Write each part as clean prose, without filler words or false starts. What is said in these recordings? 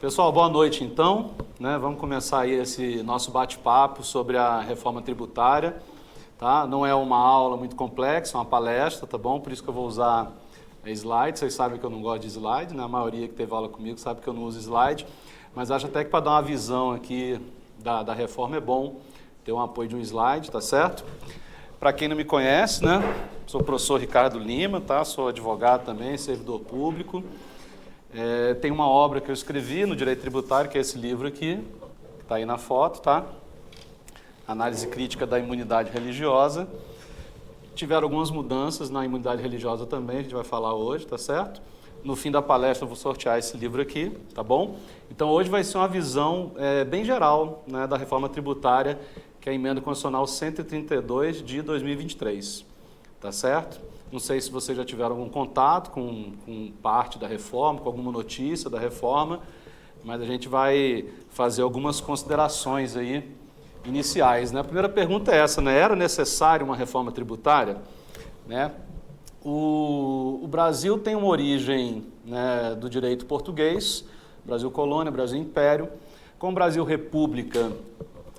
Pessoal, boa noite então, Vamos começar aí esse nosso bate-papo sobre a reforma tributária, tá? Não é uma aula muito complexa, é uma palestra, tá bom? Por isso que eu vou usar slide. Vocês sabem que eu não gosto de slide, né? A maioria que teve aula comigo sabe que eu não uso slide, mas acho até que para dar uma visão aqui da reforma é bom ter um apoio de um slide, tá certo? Para quem não me conhece, né? Sou o professor Ricardo Lima, tá? Sou advogado também, servidor público. Tem uma obra que eu escrevi no Direito Tributário, que é esse livro aqui, que está aí na foto, tá? Análise crítica da imunidade religiosa. Tiveram algumas mudanças na imunidade religiosa também, a gente vai falar hoje, tá certo? No fim da palestra eu vou sortear esse livro aqui, tá bom? Então hoje vai ser uma visão bem geral, né, da reforma tributária, que é a Emenda Constitucional 132 de 2023, tá certo? Não sei se vocês já tiveram algum contato com parte da reforma, com alguma notícia da reforma, mas a gente vai fazer algumas considerações aí iniciais, né? A primeira pergunta é essa, né? Era necessário uma reforma tributária? Né? O Brasil tem uma origem, né, do direito português, Brasil colônia, Brasil império. Com o Brasil república,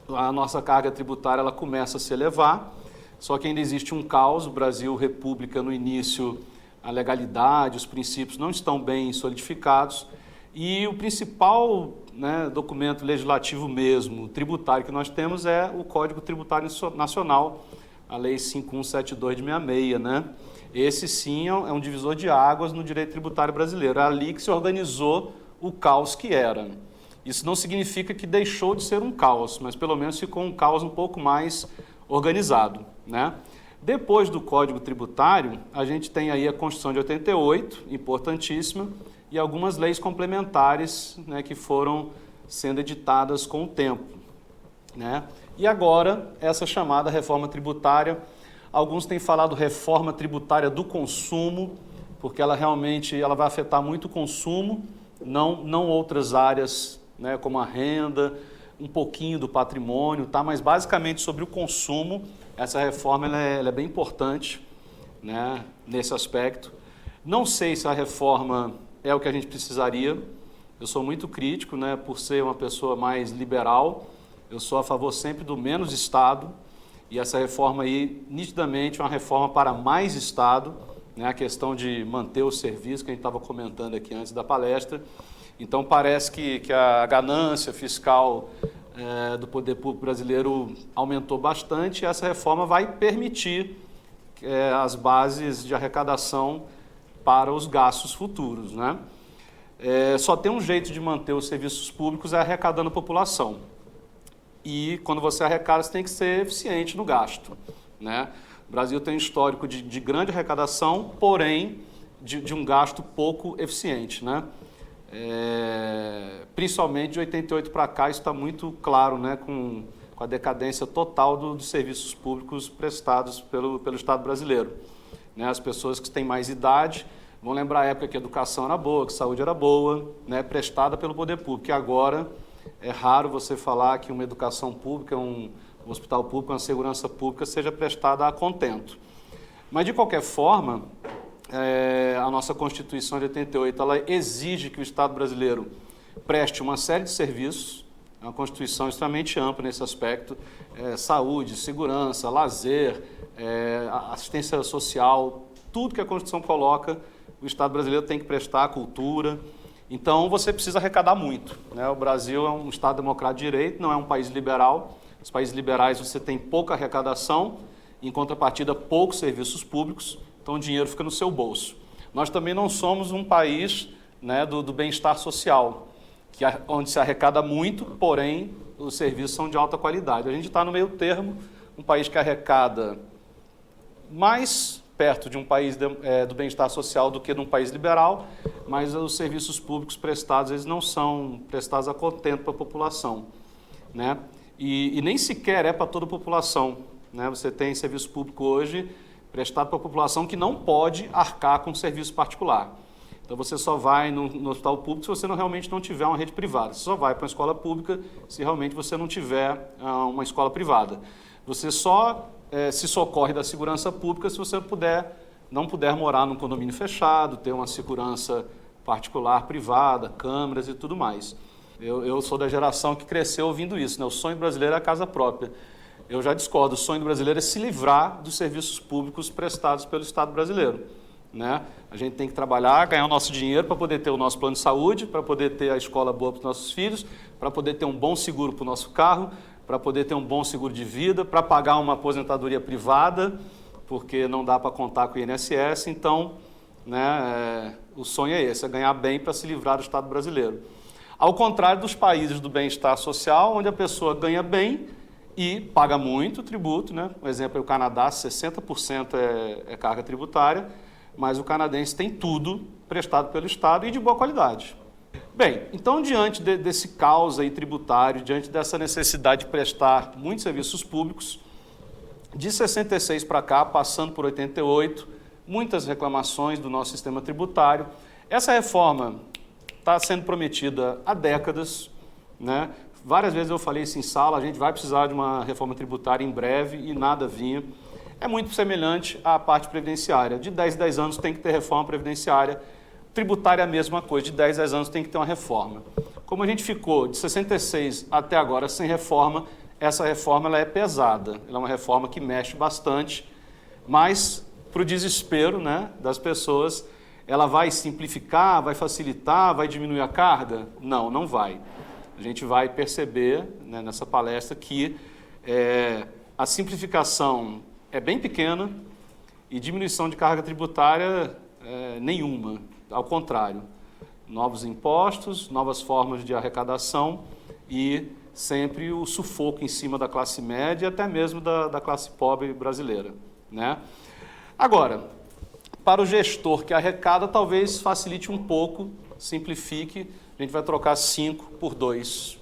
a nossa carga tributária ela começa a se elevar, só que ainda existe um caos. O Brasil república, no início, a legalidade, os princípios não estão bem solidificados, e o principal, né, documento legislativo mesmo, tributário que nós temos é o Código Tributário Nacional, a Lei 5172 de 66, né? Esse sim é um divisor de águas no direito tributário brasileiro, é ali que se organizou o caos que era. Isso não significa que deixou de ser um caos, mas pelo menos ficou um caos um pouco mais organizado, né? Depois do Código Tributário, a gente tem aí a Constituição de 88, importantíssima, e algumas leis complementares, né, que foram sendo editadas com o tempo, né? E agora, essa chamada reforma tributária, alguns têm falado reforma tributária do consumo, porque ela realmente vai afetar muito o consumo, não outras áreas, né, como a renda, um pouquinho do patrimônio, tá? Mas basicamente sobre o consumo, essa reforma ela é bem importante, né, nesse aspecto. Não sei se a reforma é o que a gente precisaria. Eu sou muito crítico, né, por ser uma pessoa mais liberal. Eu sou a favor sempre do menos Estado, e essa reforma aí, nitidamente, é uma reforma para mais Estado, né, a questão de manter o serviço que a gente estava comentando aqui antes da palestra. Então, parece que a ganância fiscal do poder público brasileiro aumentou bastante, e essa reforma vai permitir as bases de arrecadação para os gastos futuros, né? Só tem um jeito de manter os serviços públicos, é arrecadando a população. E quando você arrecada, você tem que ser eficiente no gasto, né? O Brasil tem um histórico de grande arrecadação, porém de um gasto pouco eficiente, né? Principalmente de 88 para cá, isso está muito claro, né, com a decadência total dos serviços públicos prestados pelo Estado brasileiro, né? As pessoas que têm mais idade vão lembrar a época que a educação era boa, que a saúde era boa, né, prestada pelo poder público, e agora é raro você falar que uma educação pública, um hospital público, uma segurança pública seja prestada a contento. Mas, de qualquer forma, a nossa Constituição de 88, ela exige que o Estado brasileiro preste uma série de serviços. É uma Constituição extremamente ampla nesse aspecto: saúde, segurança, lazer, assistência social, tudo que a Constituição coloca, o Estado brasileiro tem que prestar, cultura. Então, você precisa arrecadar muito, né? O Brasil é um Estado democrático de direito, não é um país liberal. Os países liberais você tem pouca arrecadação, em contrapartida, poucos serviços públicos, então o dinheiro fica no seu bolso. Nós também não somos um país, né, do bem-estar social, onde se arrecada muito, porém os serviços são de alta qualidade. A gente está no meio termo, um país que arrecada mais perto de um país do bem-estar social do que de um país liberal, mas os serviços públicos prestados, eles não são prestados a contento para a população, né? E nem sequer é para toda a população, né? Você tem serviço público hoje prestado para a população que não pode arcar com serviço particular. Então, você só vai no hospital público se você realmente não tiver uma rede privada. Você só vai para uma escola pública se realmente você não tiver uma escola privada. Você só se socorre da segurança pública se você não puder morar num condomínio fechado, ter uma segurança particular, privada, câmeras e tudo mais. Eu sou da geração que cresceu ouvindo isso, né? O sonho brasileiro é a casa própria. Eu já discordo, o sonho do brasileiro é se livrar dos serviços públicos prestados pelo Estado brasileiro, né? A gente tem que trabalhar, ganhar o nosso dinheiro para poder ter o nosso plano de saúde, para poder ter a escola boa para os nossos filhos, para poder ter um bom seguro para o nosso carro, para poder ter um bom seguro de vida, para pagar uma aposentadoria privada, porque não dá para contar com o INSS. Então, né, o sonho é esse, é ganhar bem para se livrar do Estado brasileiro. Ao contrário dos países do bem-estar social, onde a pessoa ganha bem e paga muito tributo, né? Um exemplo é o Canadá, 60% é carga tributária, mas o canadense tem tudo prestado pelo Estado e de boa qualidade. Bem, então diante desse caos aí tributário, diante dessa necessidade de prestar muitos serviços públicos, de 66 para cá, passando por 88, muitas reclamações do nosso sistema tributário. Essa reforma está sendo prometida há décadas, né? Várias vezes eu falei isso em sala, a gente vai precisar de uma reforma tributária em breve e nada vinha. É muito semelhante à parte previdenciária. De 10 em 10 anos tem que ter reforma previdenciária. Tributária é a mesma coisa, de 10 em 10 anos tem que ter uma reforma. Como a gente ficou de 66 até agora sem reforma, essa reforma ela é pesada. Ela é uma reforma que mexe bastante, mas para o desespero, né, das pessoas, ela vai simplificar, vai facilitar, vai diminuir a carga? Não, não vai. A gente vai perceber, né, nessa palestra que a simplificação é bem pequena e diminuição de carga tributária nenhuma. Ao contrário, novos impostos, novas formas de arrecadação e sempre o sufoco em cima da classe média e até mesmo da classe pobre brasileira, né? Agora, para o gestor que arrecada, talvez facilite um pouco, simplifique. A gente vai trocar 5 por 2,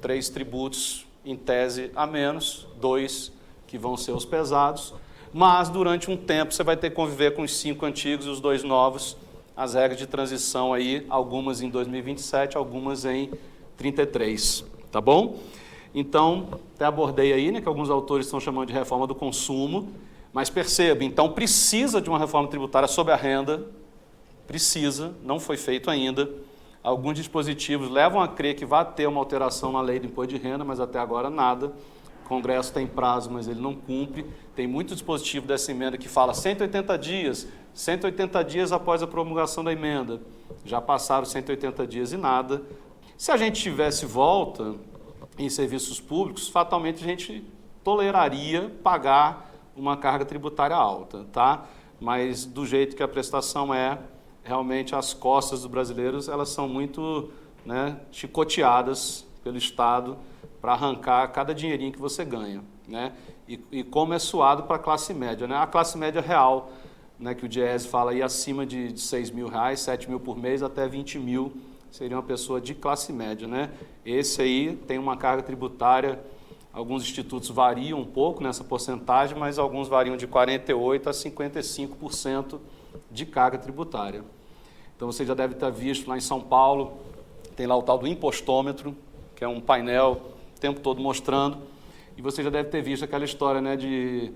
3 tributos em tese a menos, 2 que vão ser os pesados, mas durante um tempo você vai ter que conviver com os 5 antigos e os 2 novos, as regras de transição aí, algumas em 2027, algumas em 33, tá bom? Então, até abordei aí, né, que alguns autores estão chamando de reforma do consumo, mas perceba, então precisa de uma reforma tributária sobre a renda, precisa, não foi feito ainda. Alguns dispositivos levam a crer que vai ter uma alteração na lei do imposto de renda, mas até agora nada. O Congresso tem prazo, mas ele não cumpre. Tem muito dispositivo dessa emenda que fala 180 dias após a promulgação da emenda. Já passaram 180 dias e nada. Se a gente tivesse volta em serviços públicos, fatalmente a gente toleraria pagar uma carga tributária alta, tá? Mas do jeito que a prestação realmente as costas dos brasileiros, elas são muito, né, chicoteadas pelo Estado para arrancar cada dinheirinho que você ganha, né? E como é suado para a classe média, né? A classe média real, né, que o Diese fala aí, acima de R$6 mil, 7 mil por mês, até 20 mil, seria uma pessoa de classe média, né? Esse aí tem uma carga tributária, alguns institutos variam um pouco nessa porcentagem, mas alguns variam de 48% a 55% de carga tributária. Então você já deve ter visto lá em São Paulo, tem lá o tal do impostômetro, que é um painel o tempo todo mostrando, e você já deve ter visto aquela história, né, de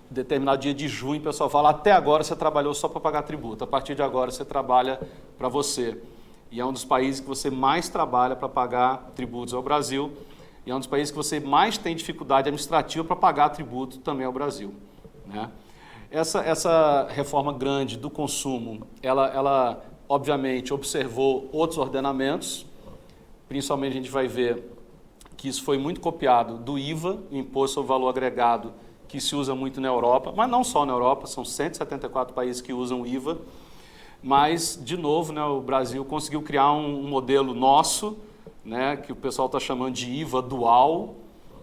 determinado dia de junho, o pessoal fala, até agora você trabalhou só para pagar tributo, a partir de agora você trabalha para você. E é um dos países que você mais trabalha para pagar tributos ao Brasil, e é um dos países que você mais tem dificuldade administrativa para pagar tributo também ao Brasil, né? Essa reforma grande do consumo, ela obviamente observou outros ordenamentos, principalmente a gente vai ver que isso foi muito copiado do IVA, o Imposto sobre Valor Agregado, que se usa muito na Europa, mas não só na Europa, são 174 países que usam o IVA, mas, de novo, né, o Brasil conseguiu criar um modelo nosso, né, que o pessoal está chamando de IVA dual,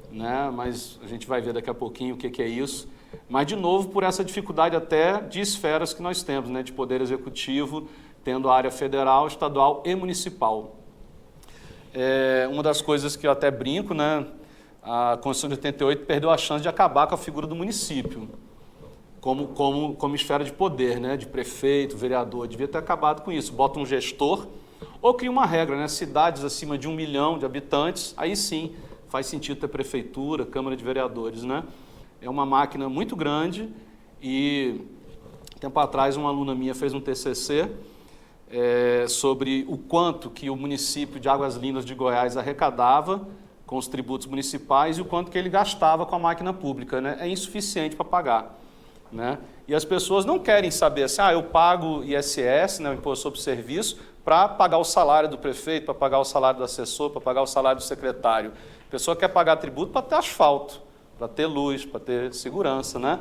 né, mas a gente vai ver daqui a pouquinho o que é isso. Mas, de novo, por essa dificuldade até de esferas que nós temos, né, de poder executivo, tendo a área federal, estadual e municipal. Uma das coisas que eu até brinco, né, a Constituição de 88 perdeu a chance de acabar com a figura do município, como esfera de poder, né, de prefeito, vereador, devia ter acabado com isso. Bota um gestor ou cria uma regra, né, cidades acima de 1 milhão de habitantes, aí sim faz sentido ter prefeitura, Câmara de Vereadores, né? É uma máquina muito grande e, tempo atrás, uma aluna minha fez um TCC sobre o quanto que o município de Águas Lindas de Goiás arrecadava com os tributos municipais e o quanto que ele gastava com a máquina pública, né? É insuficiente para pagar, né? E as pessoas não querem saber assim, eu pago ISS, né, o Imposto sobre Serviço, para pagar o salário do prefeito, para pagar o salário do assessor, para pagar o salário do secretário. A pessoa quer pagar tributo para ter asfalto, para ter luz, para ter segurança, né?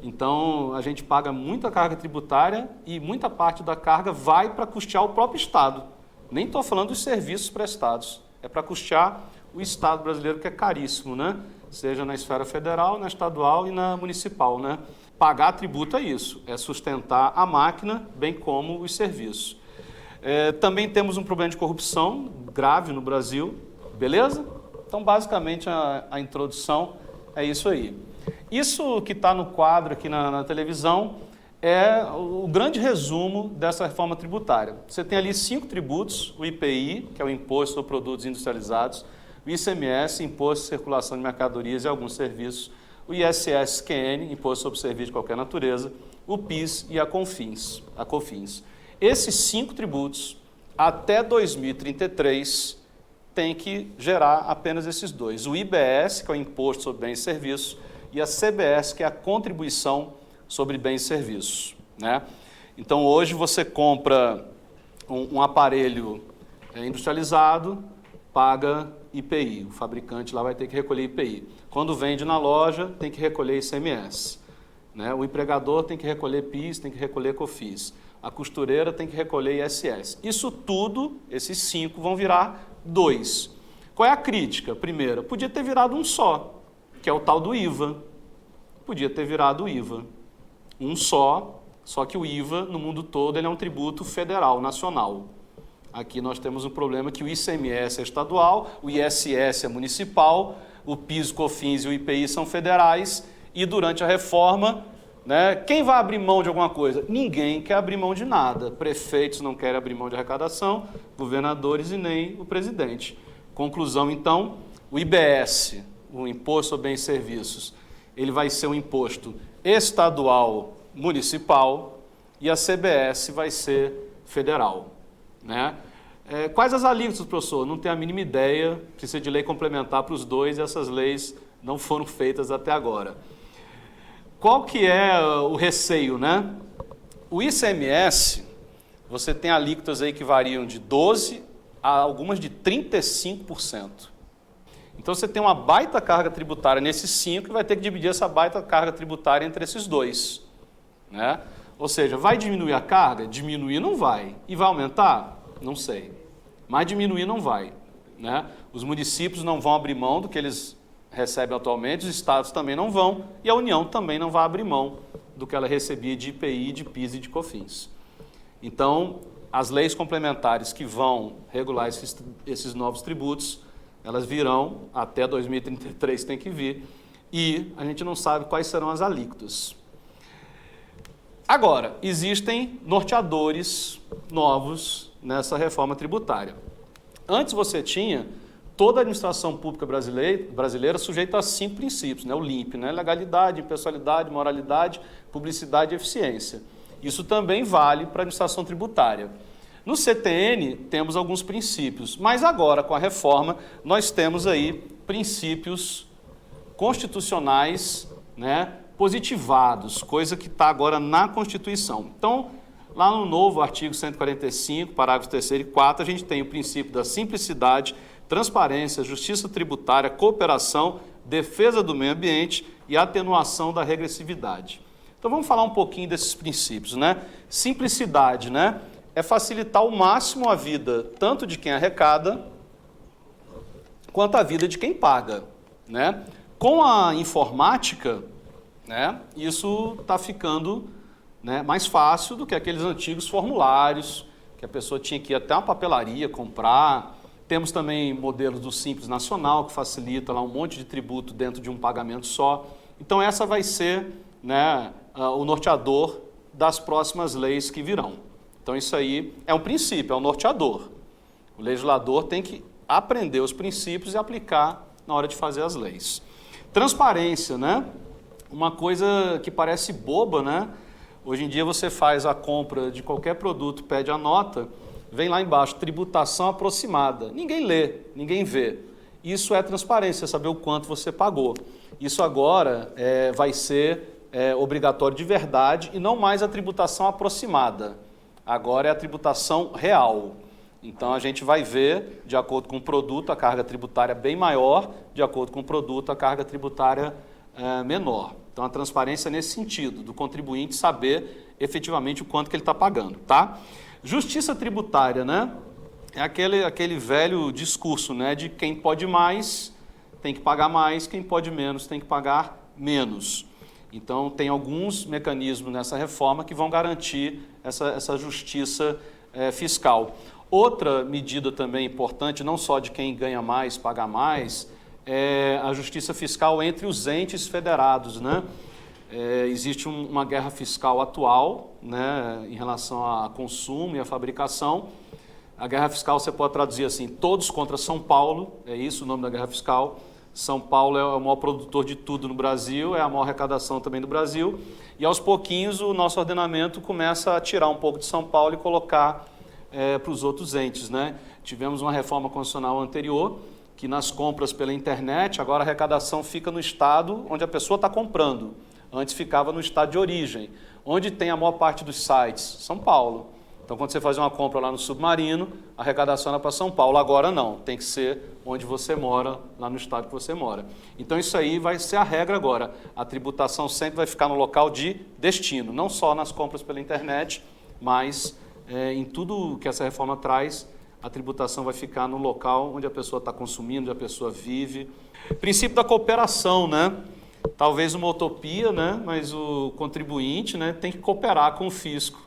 Então, a gente paga muita carga tributária e muita parte da carga vai para custear o próprio Estado. Nem estou falando dos serviços prestados, é para custear o Estado brasileiro, que é caríssimo, né? Seja na esfera federal, na estadual e na municipal, né? Pagar tributo é isso, é sustentar a máquina, bem como os serviços. Também temos um problema de corrupção grave no Brasil, beleza? Então, basicamente, a introdução é isso aí. Isso que está no quadro aqui na televisão é o grande resumo dessa reforma tributária. Você tem ali 5 tributos, o IPI, que é o Imposto sobre Produtos Industrializados, o ICMS, Imposto de Circulação de Mercadorias e Alguns Serviços, o ISS-QN, Imposto sobre Serviços de Qualquer Natureza, o PIS e a COFINS. Esses 5 tributos, até 2033, tem que gerar apenas esses 2. O IBS, que é o Imposto sobre Bens e Serviços, e a CBS, que é a Contribuição sobre Bens e Serviços, né? Então, hoje você compra um aparelho industrializado, paga IPI. O fabricante lá vai ter que recolher IPI. Quando vende na loja, tem que recolher ICMS, né? O empregador tem que recolher PIS, tem que recolher COFINS. A costureira tem que recolher ISS. Isso tudo, esses 5, vão virar 2. Qual é a crítica? Primeira, podia ter virado um só, que é o tal do IVA. Podia ter virado o IVA. Um só que o IVA, no mundo todo, ele é um tributo federal, nacional. Aqui nós temos um problema que o ICMS é estadual, o ISS é municipal, o PIS, COFINS e o IPI são federais, e durante a reforma, né, quem vai abrir mão de alguma coisa? Ninguém quer abrir mão de nada. Prefeitos não querem abrir mão de arrecadação, governadores e nem o presidente. Conclusão, então, o IBS, o Imposto sobre Bens e Serviços, ele vai ser um imposto estadual municipal e a CBS vai ser federal, né? Quais as alíquotas, professor? Não tenho a mínima ideia, precisa de lei complementar para os dois e essas leis não foram feitas até agora. Qual que é o receio, né? O ICMS, você tem alíquotas aí que variam de 12% a algumas de 35%. Então você tem uma baita carga tributária nesses 5 e vai ter que dividir essa baita carga tributária entre esses 2, né? Ou seja, vai diminuir a carga? Diminuir não vai. E vai aumentar? Não sei. Mas diminuir não vai, né? Os municípios não vão abrir mão do que eles recebem atualmente, os estados também não vão, e a União também não vai abrir mão do que ela recebia de IPI, de PIS e de COFINS. Então, as leis complementares que vão regular esses novos tributos, elas virão, até 2033 tem que vir, e a gente não sabe quais serão as alíquotas. Agora, existem norteadores novos nessa reforma tributária. Antes você tinha toda a administração pública brasileira sujeita a 5 princípios, né? O LIMP, né? Legalidade, impessoalidade, moralidade, publicidade e eficiência. Isso também vale para a administração tributária. No CTN temos alguns princípios, mas agora com a reforma nós temos aí princípios constitucionais, né, positivados, coisa que está agora na Constituição. Então, lá no novo artigo 145, parágrafos 3º e 4º, a gente tem o princípio da simplicidade, transparência, justiça tributária, cooperação, defesa do meio ambiente e atenuação da regressividade. Então vamos falar um pouquinho desses princípios, né? Simplicidade, né? É facilitar ao máximo a vida tanto de quem arrecada quanto a vida de quem paga, né? Com a informática, né, isso está ficando, né, mais fácil do que aqueles antigos formulários que a pessoa tinha que ir até uma papelaria comprar. Temos também modelos do Simples Nacional, que facilita lá um monte de tributo dentro de um pagamento só. Então essa vai ser, né, o norteador das próximas leis que virão. Então isso aí é um princípio, é um norteador. O legislador tem que aprender os princípios e aplicar na hora de fazer as leis. Transparência, né? Uma coisa que parece boba, né? Hoje em dia você faz a compra de qualquer produto, pede a nota, vem lá embaixo, tributação aproximada. Ninguém lê, ninguém vê. Isso é transparência, saber o quanto você pagou. Isso agora vai ser obrigatório de verdade e não mais a tributação aproximada. Agora é a tributação real. Então a gente vai ver, de acordo com o produto, a carga tributária bem maior, de acordo com o produto, a carga tributária menor. Então a transparência nesse sentido, do contribuinte saber efetivamente o quanto que ele está pagando, tá? Justiça tributária, né? É aquele velho discurso, né, de quem pode mais tem que pagar mais, quem pode menos tem que pagar menos. Então tem alguns mecanismos nessa reforma que vão garantir essa justiça fiscal. Outra medida também importante, não só de quem ganha mais paga mais, é a justiça fiscal entre os entes federados, né? Existe uma guerra fiscal atual, né, em relação a consumo e a fabricação. A guerra fiscal você pode traduzir assim, todos contra São Paulo, é isso o nome da guerra fiscal. São Paulo é o maior produtor de tudo no Brasil, é a maior arrecadação também do Brasil. E aos pouquinhos o nosso ordenamento começa a tirar um pouco de São Paulo e colocar para os outros entes, né? Tivemos uma reforma constitucional anterior, que nas compras pela internet, agora a arrecadação fica no estado onde a pessoa está comprando. Antes ficava no estado de origem. Onde tem a maior parte dos sites? São Paulo. Então, quando você faz uma compra lá no Submarino, a arrecadação era para São Paulo. Agora não, tem que ser onde você mora, lá no estado que você mora. Então, isso aí vai ser a regra agora. A tributação sempre vai ficar no local de destino, não só nas compras pela internet, mas em tudo que essa reforma traz, a tributação vai ficar no local onde a pessoa está consumindo, onde a pessoa vive. Princípio da cooperação, né? Talvez uma utopia, né? Mas o contribuinte, né, tem que cooperar com o fisco.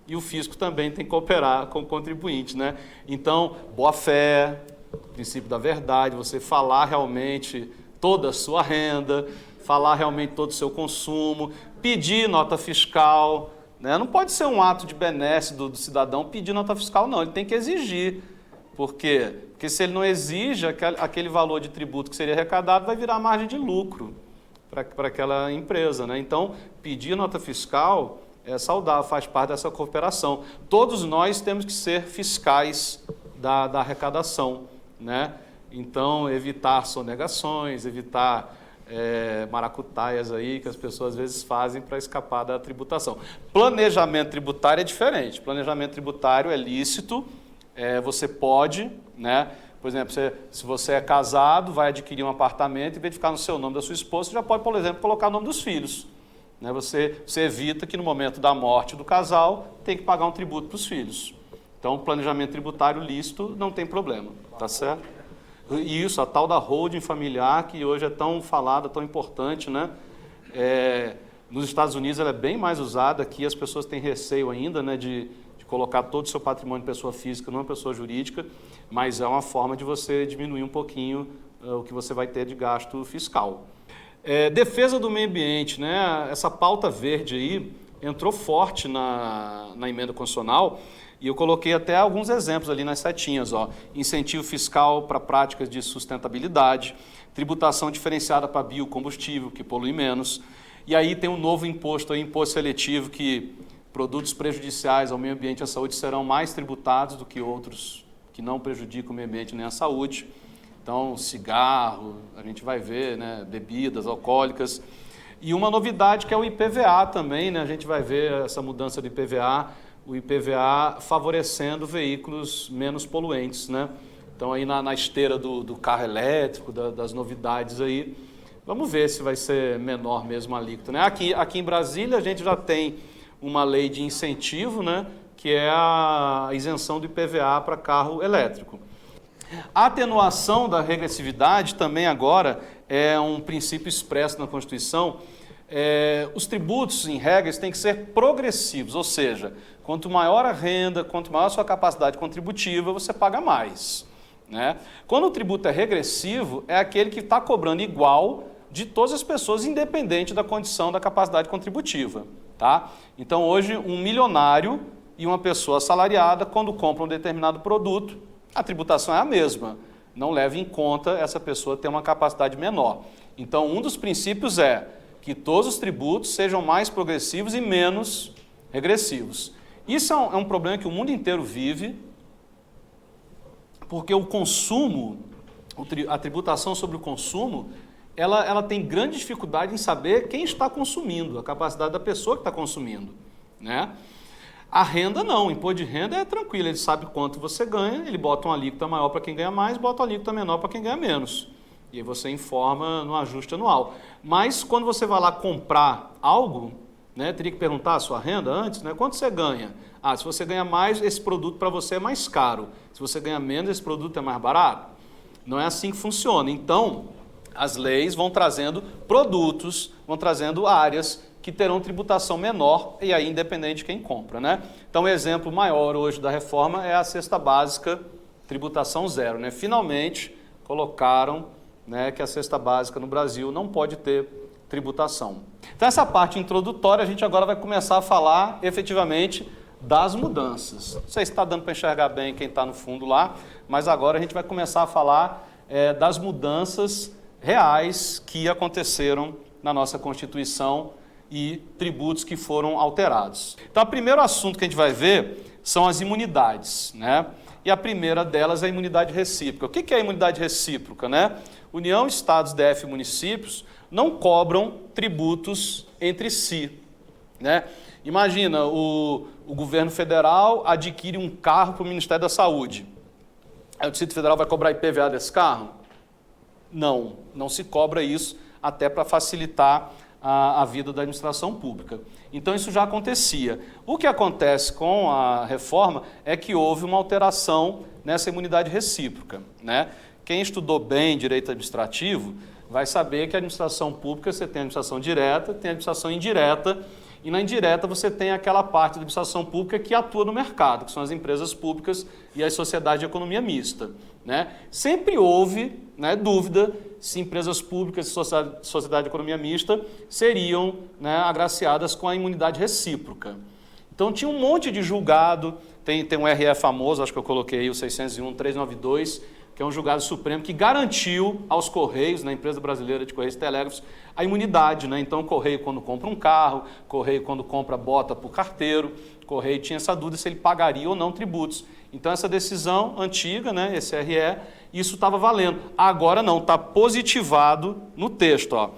E o fisco também tem que cooperar com o contribuinte, né? Então, boa-fé, princípio da verdade, você falar realmente toda a sua renda, falar realmente todo o seu consumo, pedir nota fiscal, né? Não pode ser um ato de benesse do cidadão pedir nota fiscal, não, ele tem que exigir. Por quê? Porque se ele não exige, aquele valor de tributo que seria arrecadado vai virar margem de lucro para aquela empresa, né? Então, pedir nota fiscal é saudável, faz parte dessa cooperação. Todos nós temos que ser fiscais da arrecadação, né? Então, evitar sonegações, evitar maracutaias aí que as pessoas às vezes fazem para escapar da tributação. Planejamento tributário é diferente. Planejamento tributário é lícito, você pode, né? Por exemplo, se você é casado, vai adquirir um apartamento, em vez de ficar no seu nome da sua esposa, você já pode, por exemplo, colocar o nome dos filhos. Né? Você evita que no momento da morte do casal tem que pagar um tributo para os filhos. Então, planejamento tributário lícito não tem problema, tá certo? E isso, a tal da holding familiar, que hoje é tão falada, tão importante, né? Nos Estados Unidos ela é bem mais usada, aqui as pessoas têm receio ainda, né, de colocar todo o seu patrimônio de pessoa física numa pessoa jurídica, mas é uma forma de você diminuir um pouquinho o que você vai ter de gasto fiscal. Defesa do meio ambiente, né? Essa pauta verde aí entrou forte na emenda constitucional e eu coloquei até alguns exemplos ali nas setinhas, ó. Incentivo fiscal para práticas de sustentabilidade, tributação diferenciada para biocombustível, que polui menos, e aí tem um novo imposto, aí, imposto seletivo, que produtos prejudiciais ao meio ambiente e à saúde serão mais tributados do que outros que não prejudicam o meio ambiente nem a saúde. Então, cigarro, a gente vai ver, né, bebidas alcoólicas. E uma novidade que é o IPVA também, né, a gente vai ver essa mudança do IPVA, o IPVA favorecendo veículos menos poluentes, né? Então, aí na esteira do carro elétrico, das novidades aí, vamos ver se vai ser menor mesmo a alíquota, né? Aqui em Brasília a gente já tem uma lei de incentivo, né, que é a isenção do IPVA para carro elétrico. A atenuação da regressividade também agora é um princípio expresso na Constituição. Os tributos, em regras, têm que ser progressivos, ou seja, quanto maior a renda, quanto maior a sua capacidade contributiva, você paga mais, né? Quando o tributo é regressivo, é aquele que está cobrando igual de todas as pessoas, independente da condição da capacidade contributiva. Tá? Então, hoje, um milionário e uma pessoa assalariada, quando compram um determinado produto, a tributação é a mesma. Não leva em conta essa pessoa ter uma capacidade menor. Então, um dos princípios é que todos os tributos sejam mais progressivos e menos regressivos. Isso é um problema que o mundo inteiro vive, porque o consumo, a tributação sobre o consumo, ela tem grande dificuldade em saber quem está consumindo, a capacidade da pessoa que está consumindo, né? A renda não, o imposto de renda é tranquilo, ele sabe quanto você ganha, ele bota uma alíquota maior para quem ganha mais, bota uma alíquota menor para quem ganha menos. E aí você informa no ajuste anual. Mas quando você vai lá comprar algo, né, teria que perguntar a sua renda antes, né? Quanto você ganha? Se você ganha mais, esse produto para você é mais caro. Se você ganha menos, esse produto é mais barato. Não é assim que funciona. Então, as leis vão trazendo produtos, vão trazendo áreas que terão tributação menor, e aí independente de quem compra, né? Então, o exemplo maior hoje da reforma é a cesta básica, tributação zero, né? Finalmente, colocaram, né, que a cesta básica no Brasil não pode ter tributação. Então, essa parte introdutória, a gente agora vai começar a falar efetivamente das mudanças. Não sei se está dando para enxergar bem quem está no fundo lá, mas agora a gente vai começar a falar das mudanças reais que aconteceram na nossa Constituição e tributos que foram alterados. Então, o primeiro assunto que a gente vai ver são as imunidades, né? E a primeira delas é a imunidade recíproca. O que é a imunidade recíproca, né? União, Estados, DF e municípios não cobram tributos entre si, né? Imagina, o governo federal adquire um carro para o Ministério da Saúde. Aí o Distrito Federal vai cobrar IPVA desse carro? Não se cobra isso, até para facilitar a vida da administração pública. Então, isso já acontecia. O que acontece com a reforma é que houve uma alteração nessa imunidade recíproca, né? Quem estudou bem direito administrativo vai saber que a administração pública você tem a administração direta, tem a administração indireta, e na indireta você tem aquela parte da administração pública que atua no mercado, que são as empresas públicas e as sociedades de economia mista, né? Sempre houve, né, dúvida se empresas públicas e sociedade de economia mista seriam, né, agraciadas com a imunidade recíproca. Então tinha um monte de julgado, tem um RE famoso, acho que eu coloquei aí o 601-392, que é um julgado supremo que garantiu aos Correios, na empresa brasileira de Correios e Telégrafos, a imunidade, né? Então, o Correio, quando compra um carro, Correio, quando compra bota para o carteiro, Correio tinha essa dúvida se ele pagaria ou não tributos. Então, essa decisão antiga, né, esse RE, isso estava valendo. Agora não, está positivado no texto, ó.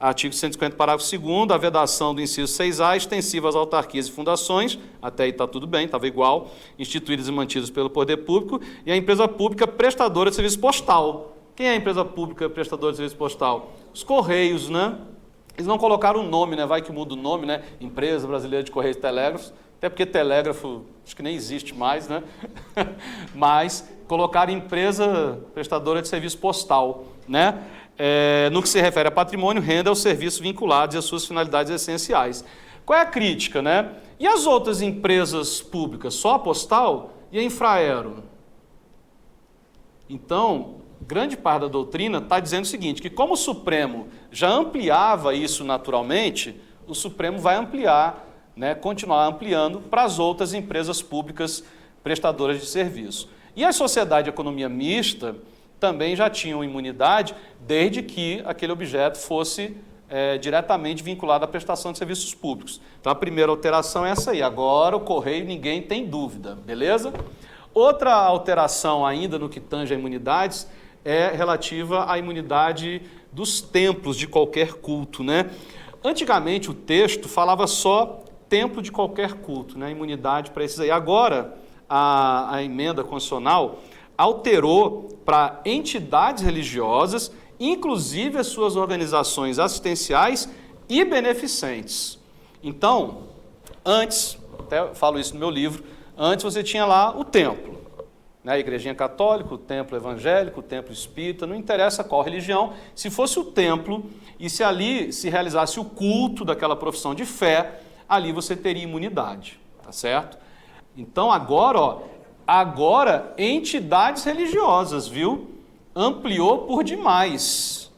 Artigo 150, parágrafo 2º, a vedação do inciso 6A, extensiva às autarquias e fundações, até aí está tudo bem, estava igual, instituídas e mantidas pelo poder público, e a empresa pública prestadora de serviço postal. Quem é a empresa pública prestadora de serviço postal? Os Correios, né? Eles não colocaram o nome, né? Vai que muda o nome, né? Empresa Brasileira de Correios e Telégrafos, até porque telégrafo acho que nem existe mais, né? Mas colocaram empresa prestadora de serviço postal, né? No que se refere a patrimônio, renda aos serviços vinculados e às suas finalidades essenciais. Qual é a crítica, né? E as outras empresas públicas? Só a postal e a Infraero? Então, grande parte da doutrina está dizendo o seguinte, que como o Supremo já ampliava isso naturalmente, o Supremo vai ampliar, né, continuar ampliando para as outras empresas públicas prestadoras de serviço. E a sociedade de economia mista também já tinham imunidade, desde que aquele objeto fosse diretamente vinculado à prestação de serviços públicos. Então, a primeira alteração é essa aí. Agora, o Correio, ninguém tem dúvida, beleza? Outra alteração ainda no que tange a imunidades é relativa à imunidade dos templos de qualquer culto, né? Antigamente, o texto falava só templo de qualquer culto, né? Imunidade para esses aí. Agora, a emenda constitucional alterou para entidades religiosas, inclusive as suas organizações assistenciais e beneficentes. Então, antes, até falo isso no meu livro, antes você tinha lá o templo, né? A igrejinha católica, o templo evangélico, o templo espírita, não interessa qual religião, se fosse o templo e se ali se realizasse o culto daquela profissão de fé, ali você teria imunidade, tá certo? Então agora, entidades religiosas, viu? Ampliou por demais.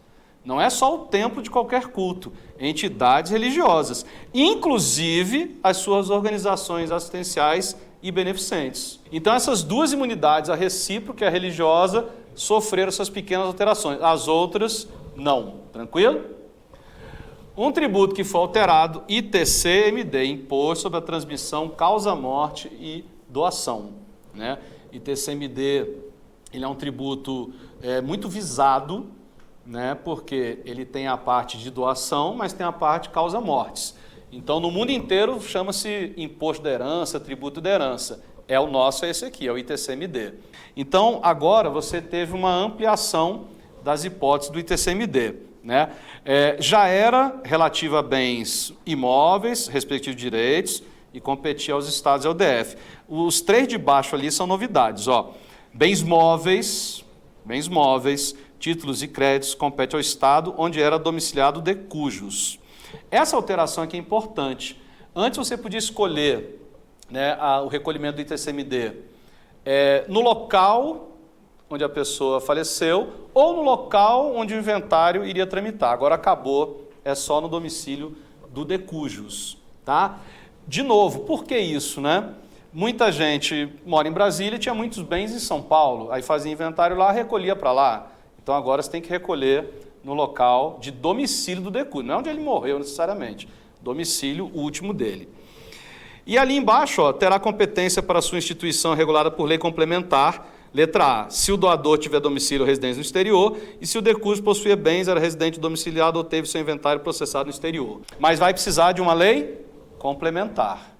Não é só o templo de qualquer culto, entidades religiosas, inclusive as suas organizações assistenciais e beneficentes. Então, essas duas imunidades, a recíproca e a religiosa, sofreram essas pequenas alterações. As outras, não. Tranquilo? Um tributo que for alterado, ITCMD, Imposto sobre a Transmissão, Causa Morte e Doação. Né? ITCMD, ele é um tributo muito visado, né? Porque ele tem a parte de doação, mas tem a parte de causa mortes. Então, no mundo inteiro, chama-se Imposto da Herança, Tributo da Herança. O nosso é esse aqui, é o ITCMD. Então, agora você teve uma ampliação das hipóteses do ITCMD. Né? Já era relativa a bens imóveis, respectivos direitos, e competia aos estados e ao DF. Os 3 de baixo ali são novidades. Ó. Bens móveis, títulos e créditos, compete ao estado onde era domiciliado de cujos. Essa alteração aqui é importante. Antes você podia escolher, né, o recolhimento do ITCMD no local onde a pessoa faleceu ou no local onde o inventário iria tramitar. Agora acabou, é só no domicílio do de cujos. Tá? De novo, por que isso? Né? Muita gente mora em Brasília e tinha muitos bens em São Paulo, aí fazia inventário lá, recolhia para lá. Então agora você tem que recolher no local de domicílio do de cujo, não é onde ele morreu necessariamente, domicílio último dele. E ali embaixo, ó, terá competência para sua instituição regulada por lei complementar, letra A, se o doador tiver domicílio ou residência no exterior, e se o de cujo possuía bens, era residente domiciliado ou teve seu inventário processado no exterior. Mas vai precisar de uma lei complementar.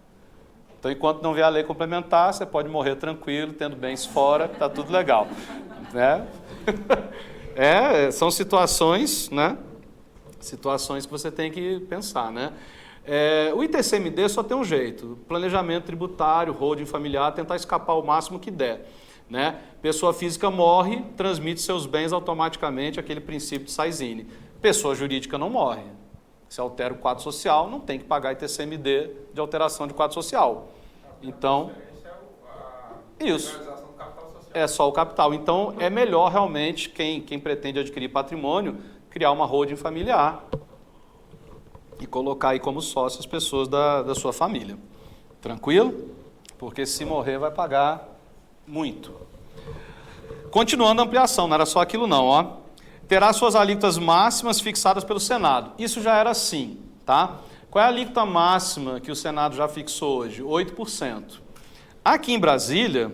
Então, enquanto não vier a lei complementar, você pode morrer tranquilo, tendo bens fora, está tudo legal. Né? São situações, né? Situações que você tem que pensar, né? O ITCMD só tem um jeito, planejamento tributário, holding familiar, tentar escapar o máximo que der. Né? Pessoa física morre, transmite seus bens automaticamente, aquele princípio de Saizine. Pessoa jurídica não morre. Se altera o quadro social, não tem que pagar ITCMD de alteração de quadro social. Então, isso. É só o capital. Então, é melhor realmente quem pretende adquirir patrimônio criar uma holding familiar e colocar aí como sócio as pessoas da sua família. Tranquilo? Porque se morrer vai pagar muito. Continuando a ampliação, não era só aquilo não, ó. Terá suas alíquotas máximas fixadas pelo Senado. Isso já era assim, tá? Qual é a alíquota máxima que o Senado já fixou hoje? 8%. Aqui em Brasília,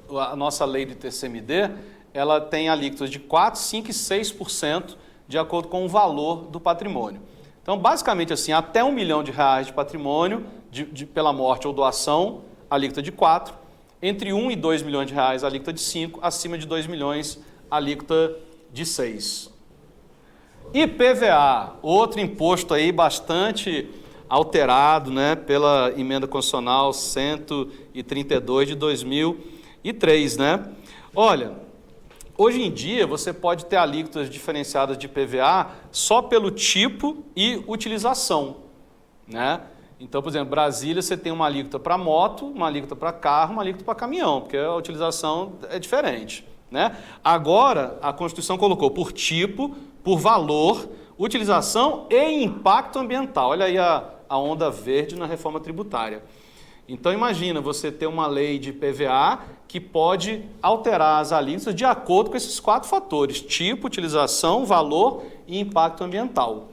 a nossa lei de ITCMD, ela tem alíquotas de 4%, 5% e 6% de acordo com o valor do patrimônio. Então, basicamente assim, até R$1 milhão de patrimônio, pela morte ou doação, alíquota de 4%. Entre 1 e 2 milhões de reais, alíquota de 5%. Acima de 2 milhões, alíquota de 6%. IPVA, outro imposto aí bastante alterado, né, pela emenda constitucional 132 de 2003, né? Olha, hoje em dia você pode ter alíquotas diferenciadas de IPVA só pelo tipo e utilização, né? Então, por exemplo, Brasília você tem uma alíquota para moto, uma alíquota para carro, uma alíquota para caminhão, porque a utilização é diferente, né? Agora, a Constituição colocou por tipo, por valor, utilização e impacto ambiental. Olha aí a onda verde na reforma tributária. Então, imagina você ter uma lei de IPVA que pode alterar as alíquotas de acordo com esses 4 fatores: tipo, utilização, valor e impacto ambiental.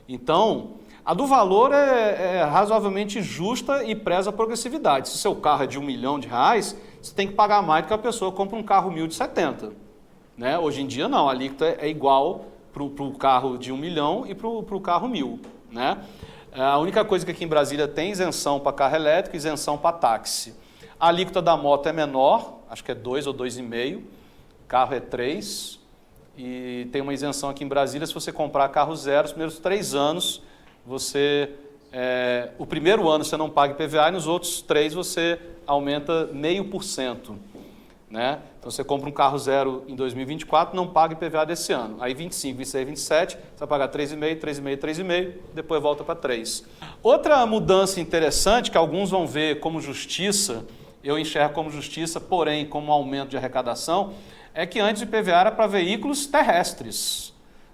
Então, a do valor é razoavelmente justa e preza a progressividade. Se o seu carro é de R$1 milhão, você tem que pagar mais do que a pessoa que compra um carro 1.070. Né? Hoje em dia, não. A alíquota é igual para o carro de 1 milhão e para o carro 1.000. Né? A única coisa que aqui em Brasília tem isenção para carro elétrico e isenção para táxi. A alíquota da moto é menor, acho que é 2 ou 2,5, carro é 3, e tem uma isenção aqui em Brasília, se você comprar carro zero, os primeiros 3 anos, o primeiro ano você não paga IPVA e nos outros 3 você aumenta 0,5%. Né? Então você compra um carro zero em 2024, não paga IPVA desse ano. Aí 25, 26, 27, você vai pagar 3,5, 3,5, 3,5, depois volta para 3. Outra mudança interessante que alguns vão ver como justiça, eu enxergo como justiça, porém como aumento de arrecadação, é que antes o IPVA era para veículos terrestres.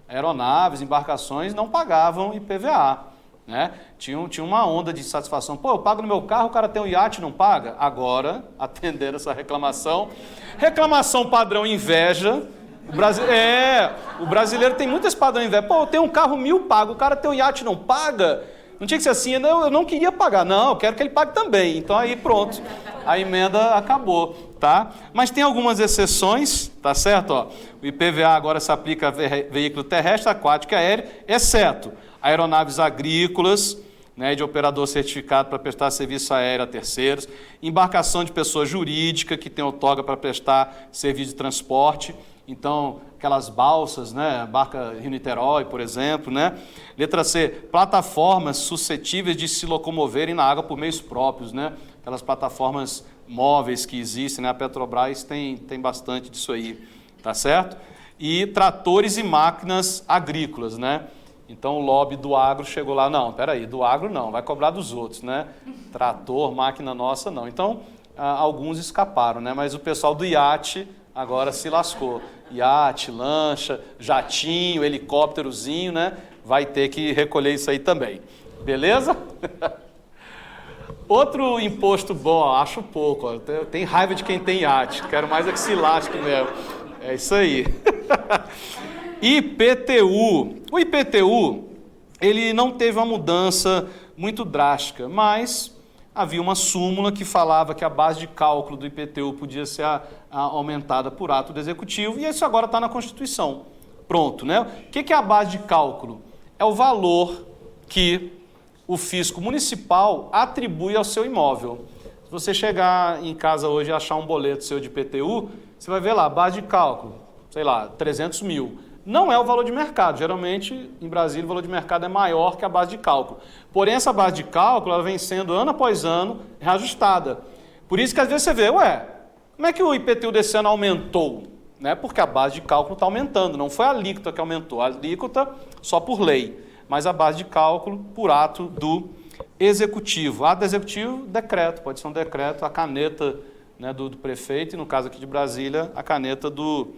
Aeronaves, embarcações não pagavam IPVA. Né? Tinha uma onda de insatisfação. Pô, eu pago no meu carro, o cara tem um iate e não paga? Agora, atendendo essa reclamação. Reclamação padrão inveja. O brasileiro tem muito esse padrão inverso. Pô, eu tenho um carro 1.000 pago, o cara tem um iate e não paga. Não tinha que ser assim, eu não queria pagar. Não, eu quero que ele pague também. Então aí pronto, a emenda acabou, tá? Mas tem algumas exceções, tá certo? Ó, o IPVA agora se aplica a veículo terrestre, aquático e aéreo, exceto aeronaves agrícolas, né, de operador certificado para prestar serviço aéreo a terceiros, embarcação de pessoa jurídica que tem outorga para prestar serviço de transporte, então aquelas balsas, né, barca Rio-Niterói, por exemplo, né? Letra C, plataformas suscetíveis de se locomoverem na água por meios próprios, né? Aquelas plataformas móveis que existem, né? A Petrobras tem bastante disso aí, tá certo? E tratores e máquinas agrícolas, né? Então o lobby do agro chegou lá, não, peraí, do agro não, vai cobrar dos outros, né? Trator, máquina nossa, não. Então, alguns escaparam, né? Mas o pessoal do iate agora se lascou. Iate, lancha, jatinho, helicópterozinho, né? Vai ter que recolher isso aí também. Beleza? Outro imposto bom, ó, acho pouco, ó, tem raiva de quem tem iate, quero mais é que se lasque mesmo. É isso aí. IPTU. O IPTU, ele não teve uma mudança muito drástica, mas havia uma súmula que falava que a base de cálculo do IPTU podia ser aumentada por ato do Executivo, e isso agora está na Constituição. Pronto, né? O que é a base de cálculo? É o valor que o fisco municipal atribui ao seu imóvel. Se você chegar em casa hoje e achar um boleto seu de IPTU, você vai ver lá, base de cálculo, sei lá, 300 mil. Não é o valor de mercado. Geralmente, em Brasília, o valor de mercado é maior que a base de cálculo. Porém, essa base de cálculo ela vem sendo, ano após ano, reajustada. Por isso que, às vezes, você vê, como é que o IPTU desse ano aumentou? Né? Porque a base de cálculo está aumentando. Não foi a alíquota que aumentou. A alíquota só por lei. Mas a base de cálculo por ato do Executivo. Ato do Executivo, decreto. Pode ser um decreto, a caneta, né, do prefeito, e no caso aqui de Brasília, a caneta do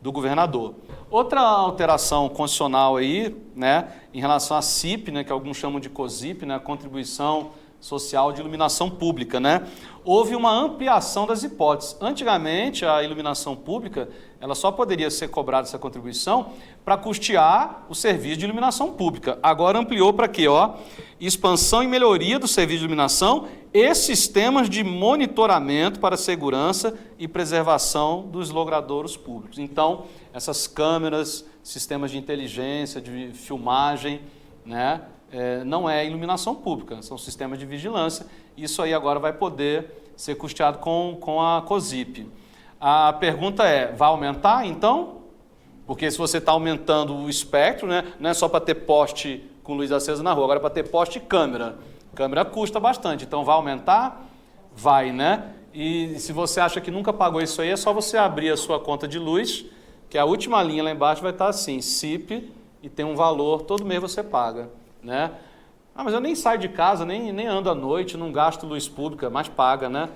governador. Outra alteração constitucional aí, né, em relação à CIP, né, que alguns chamam de COSIP, né, Contribuição Social de Iluminação Pública, né, houve uma ampliação das hipóteses. Antigamente, a iluminação pública, ela só poderia ser cobrada essa contribuição para custear o serviço de iluminação pública. Agora ampliou para quê? Expansão e melhoria do serviço de iluminação e sistemas de monitoramento para segurança e preservação dos logradouros públicos. Então, essas câmeras, sistemas de inteligência, de filmagem, né, não é iluminação pública, são sistemas de vigilância. Isso aí agora vai poder ser custeado com a COSIP. A pergunta é, vai aumentar então? Porque se você está aumentando o espectro, né, não é só para ter poste com luz acesa na rua, agora é para ter poste e câmera. Câmera custa bastante, então vai aumentar? Vai, né? E se você acha que nunca pagou isso aí, é só você abrir a sua conta de luz, que a última linha lá embaixo vai estar assim, CIP, e tem um valor, todo mês você paga, né? Mas eu nem saio de casa, nem ando à noite, não gasto luz pública, mas paga, né?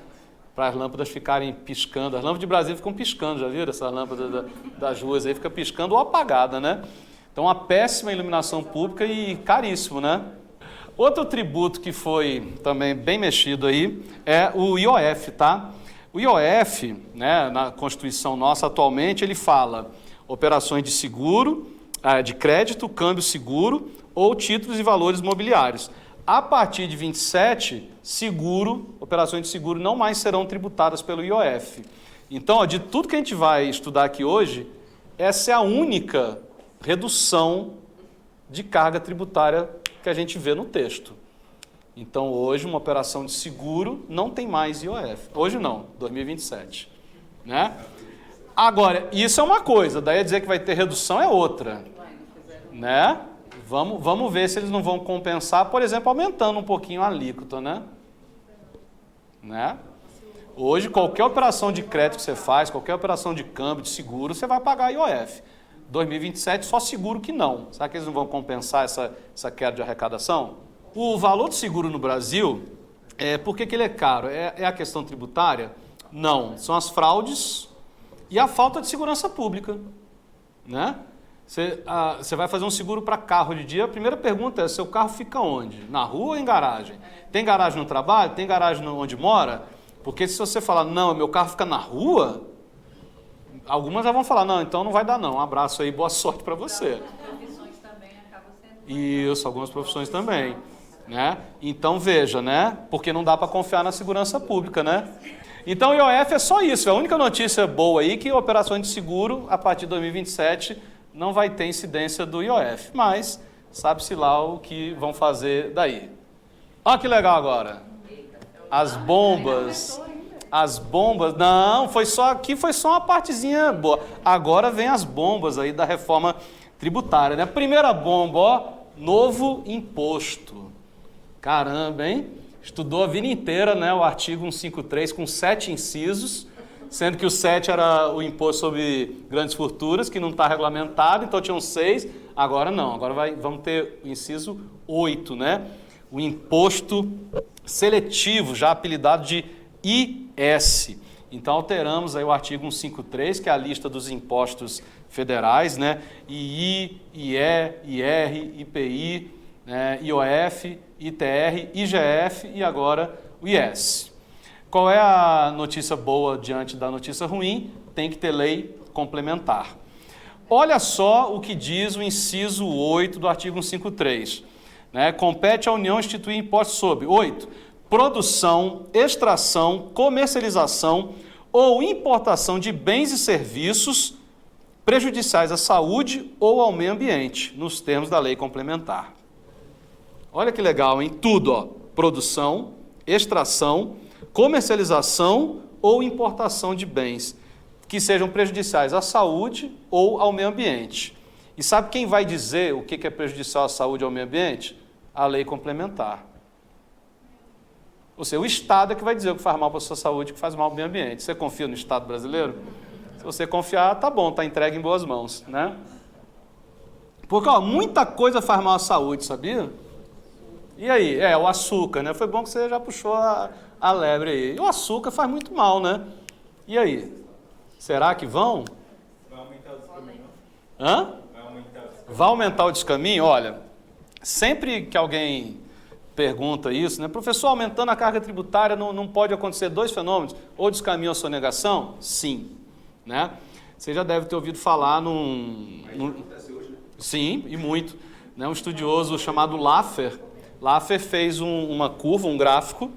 Para as lâmpadas ficarem piscando. As lâmpadas de Brasília ficam piscando, já viram? Essas lâmpadas das ruas aí fica piscando ou apagada, né? Então, uma péssima iluminação pública e caríssimo, né? Outro tributo que foi também bem mexido aí é o IOF, tá? O IOF, né, na Constituição nossa atualmente, ele fala operações de seguro, de crédito, câmbio seguro ou títulos e valores mobiliários. A partir de 27, operações de seguro não mais serão tributadas pelo IOF. Então, de tudo que a gente vai estudar aqui hoje, essa é a única redução de carga tributária que a gente vê no texto. Então, hoje, uma operação de seguro não tem mais IOF. Hoje não, 2027. Né? Agora, isso é uma coisa, daí a dizer que vai ter redução é outra. Né? Vamos ver se eles não vão compensar, por exemplo, aumentando um pouquinho a alíquota, né? Hoje, qualquer operação de crédito que você faz, qualquer operação de câmbio, de seguro, você vai pagar IOF. 2027, só seguro que não. Será que eles não vão compensar essa queda de arrecadação? O valor do seguro no Brasil, por que ele é caro? É a questão tributária? Não, são as fraudes e a falta de segurança pública, né? Você vai fazer um seguro para carro de dia, a primeira pergunta é, seu carro fica onde? Na rua ou em garagem? Tem garagem no trabalho? Tem garagem onde mora? Porque se você falar, não, meu carro fica na rua, algumas já vão falar, não, então não vai dar não, um abraço aí, boa sorte para você. Profissões também acabam sendo... Isso, algumas profissões também, né? Então veja, né? Porque não dá para confiar na segurança pública, né? Então o IOF é só isso, é a única notícia boa aí que operações de seguro, a partir de 2027, não vai ter incidência do IOF, mas sabe-se lá o que vão fazer daí. Olha que legal agora. As bombas, não, aqui foi só uma partezinha boa. Agora vem as bombas aí da reforma tributária, né? Primeira bomba, ó, novo imposto. Caramba, hein? Estudou a vida inteira, né, o artigo 153 com 7 incisos, sendo que o 7 era o imposto sobre grandes fortunas, que não está regulamentado, então tinham 6, agora não, agora vamos ter o inciso 8, né? O imposto seletivo, já apelidado de IS. Então alteramos aí o artigo 153, que é a lista dos impostos federais, né? II, IE, IR, IPI, né? IOF, ITR, IGF e agora o IS. Qual é a notícia boa diante da notícia ruim? Tem que ter lei complementar. Olha só o que diz o inciso 8 do artigo 153. Né? Compete à União instituir impostos sobre 8. Produção, extração, comercialização ou importação de bens e serviços prejudiciais à saúde ou ao meio ambiente, nos termos da lei complementar. Olha que legal, hein? Tudo, ó. Produção, extração, comercialização ou importação de bens que sejam prejudiciais à saúde ou ao meio ambiente. E sabe quem vai dizer o que é prejudicial à saúde ou ao meio ambiente? A lei complementar. Ou seja, o Estado é que vai dizer o que faz mal para a sua saúde, o que faz mal ao meio ambiente. Você confia no Estado brasileiro? Se você confiar, tá bom, tá entregue em boas mãos, né? Porque, ó, muita coisa faz mal à saúde, sabia? E aí? O açúcar, né? Foi bom que você já puxou a lebre aí. E o açúcar faz muito mal, né? E aí? Será que vão? Vai aumentar o descaminho? Hã? Vai aumentar o descaminho? Olha, sempre que alguém pergunta isso, né? Professor, aumentando a carga tributária não pode acontecer 2 fenômenos, ou descaminho ou sonegação? Sim, né? Você já deve ter ouvido falar Acontece hoje, né? Sim, e muito. Né? Um estudioso chamado Laffer fez uma curva, um gráfico,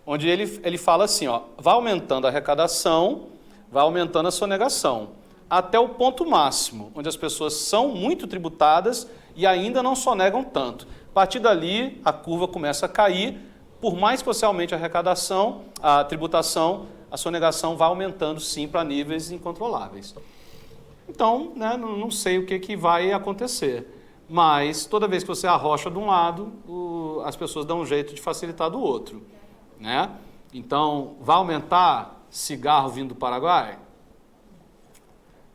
onde ele fala assim, ó, vai aumentando a arrecadação, vai aumentando a sonegação, até o ponto máximo, onde as pessoas são muito tributadas e ainda não sonegam tanto. A partir dali, a curva começa a cair, por mais que você aumente a arrecadação, a tributação, a sonegação vai aumentando sim para níveis incontroláveis. Então, né, não sei o que vai acontecer. Mas toda vez que você arrocha de um lado, as pessoas dão um jeito de facilitar do outro, né? Então, vai aumentar cigarro vindo do Paraguai?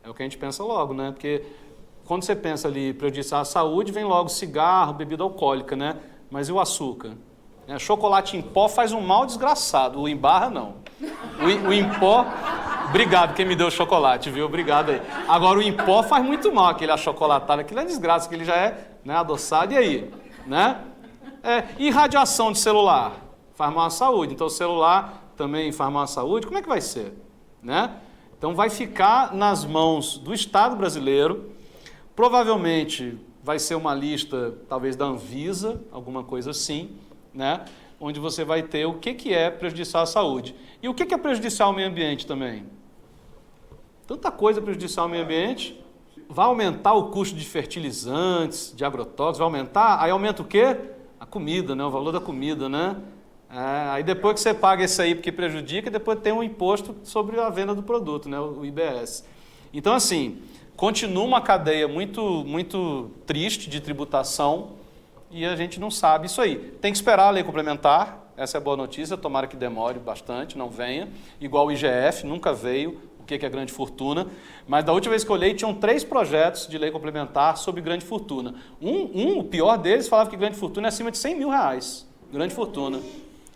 É o que a gente pensa logo, né? Porque quando você pensa ali prejudiciar a saúde, vem logo cigarro, bebida alcoólica, né? Mas e o açúcar? Chocolate em pó faz um mal desgraçado, o em barra não. O em pó... Obrigado quem me deu chocolate, viu? Obrigado aí. Agora o em pó faz muito mal, aquele achocolatado, aquilo é desgraça, que ele já é, né, adoçado, e aí? Né? E radiação de celular? Faz mal à saúde, então o celular também faz mal à saúde, como é que vai ser? Né? Então vai ficar nas mãos do Estado brasileiro, provavelmente vai ser uma lista, talvez da Anvisa, alguma coisa assim, né? Onde você vai ter o que é prejudicial à saúde. E o que é prejudicial ao meio ambiente também? Tanta coisa prejudicial ao meio ambiente. Vai aumentar o custo de fertilizantes, de agrotóxicos, vai aumentar, aí aumenta o quê? A comida, né? O valor da comida, né? Aí depois que você paga esse aí porque prejudica, depois tem um imposto sobre a venda do produto, né? O IBS. Então, assim, continua uma cadeia muito, muito triste de tributação e a gente não sabe isso aí. Tem que esperar a lei complementar, essa é a boa notícia, tomara que demore bastante, não venha. Igual o IGF, nunca veio, o que é grande fortuna, mas da última vez que eu olhei, tinham 3 projetos de lei complementar sobre grande fortuna. O pior deles, falava que grande fortuna é acima de 100 mil reais, grande fortuna.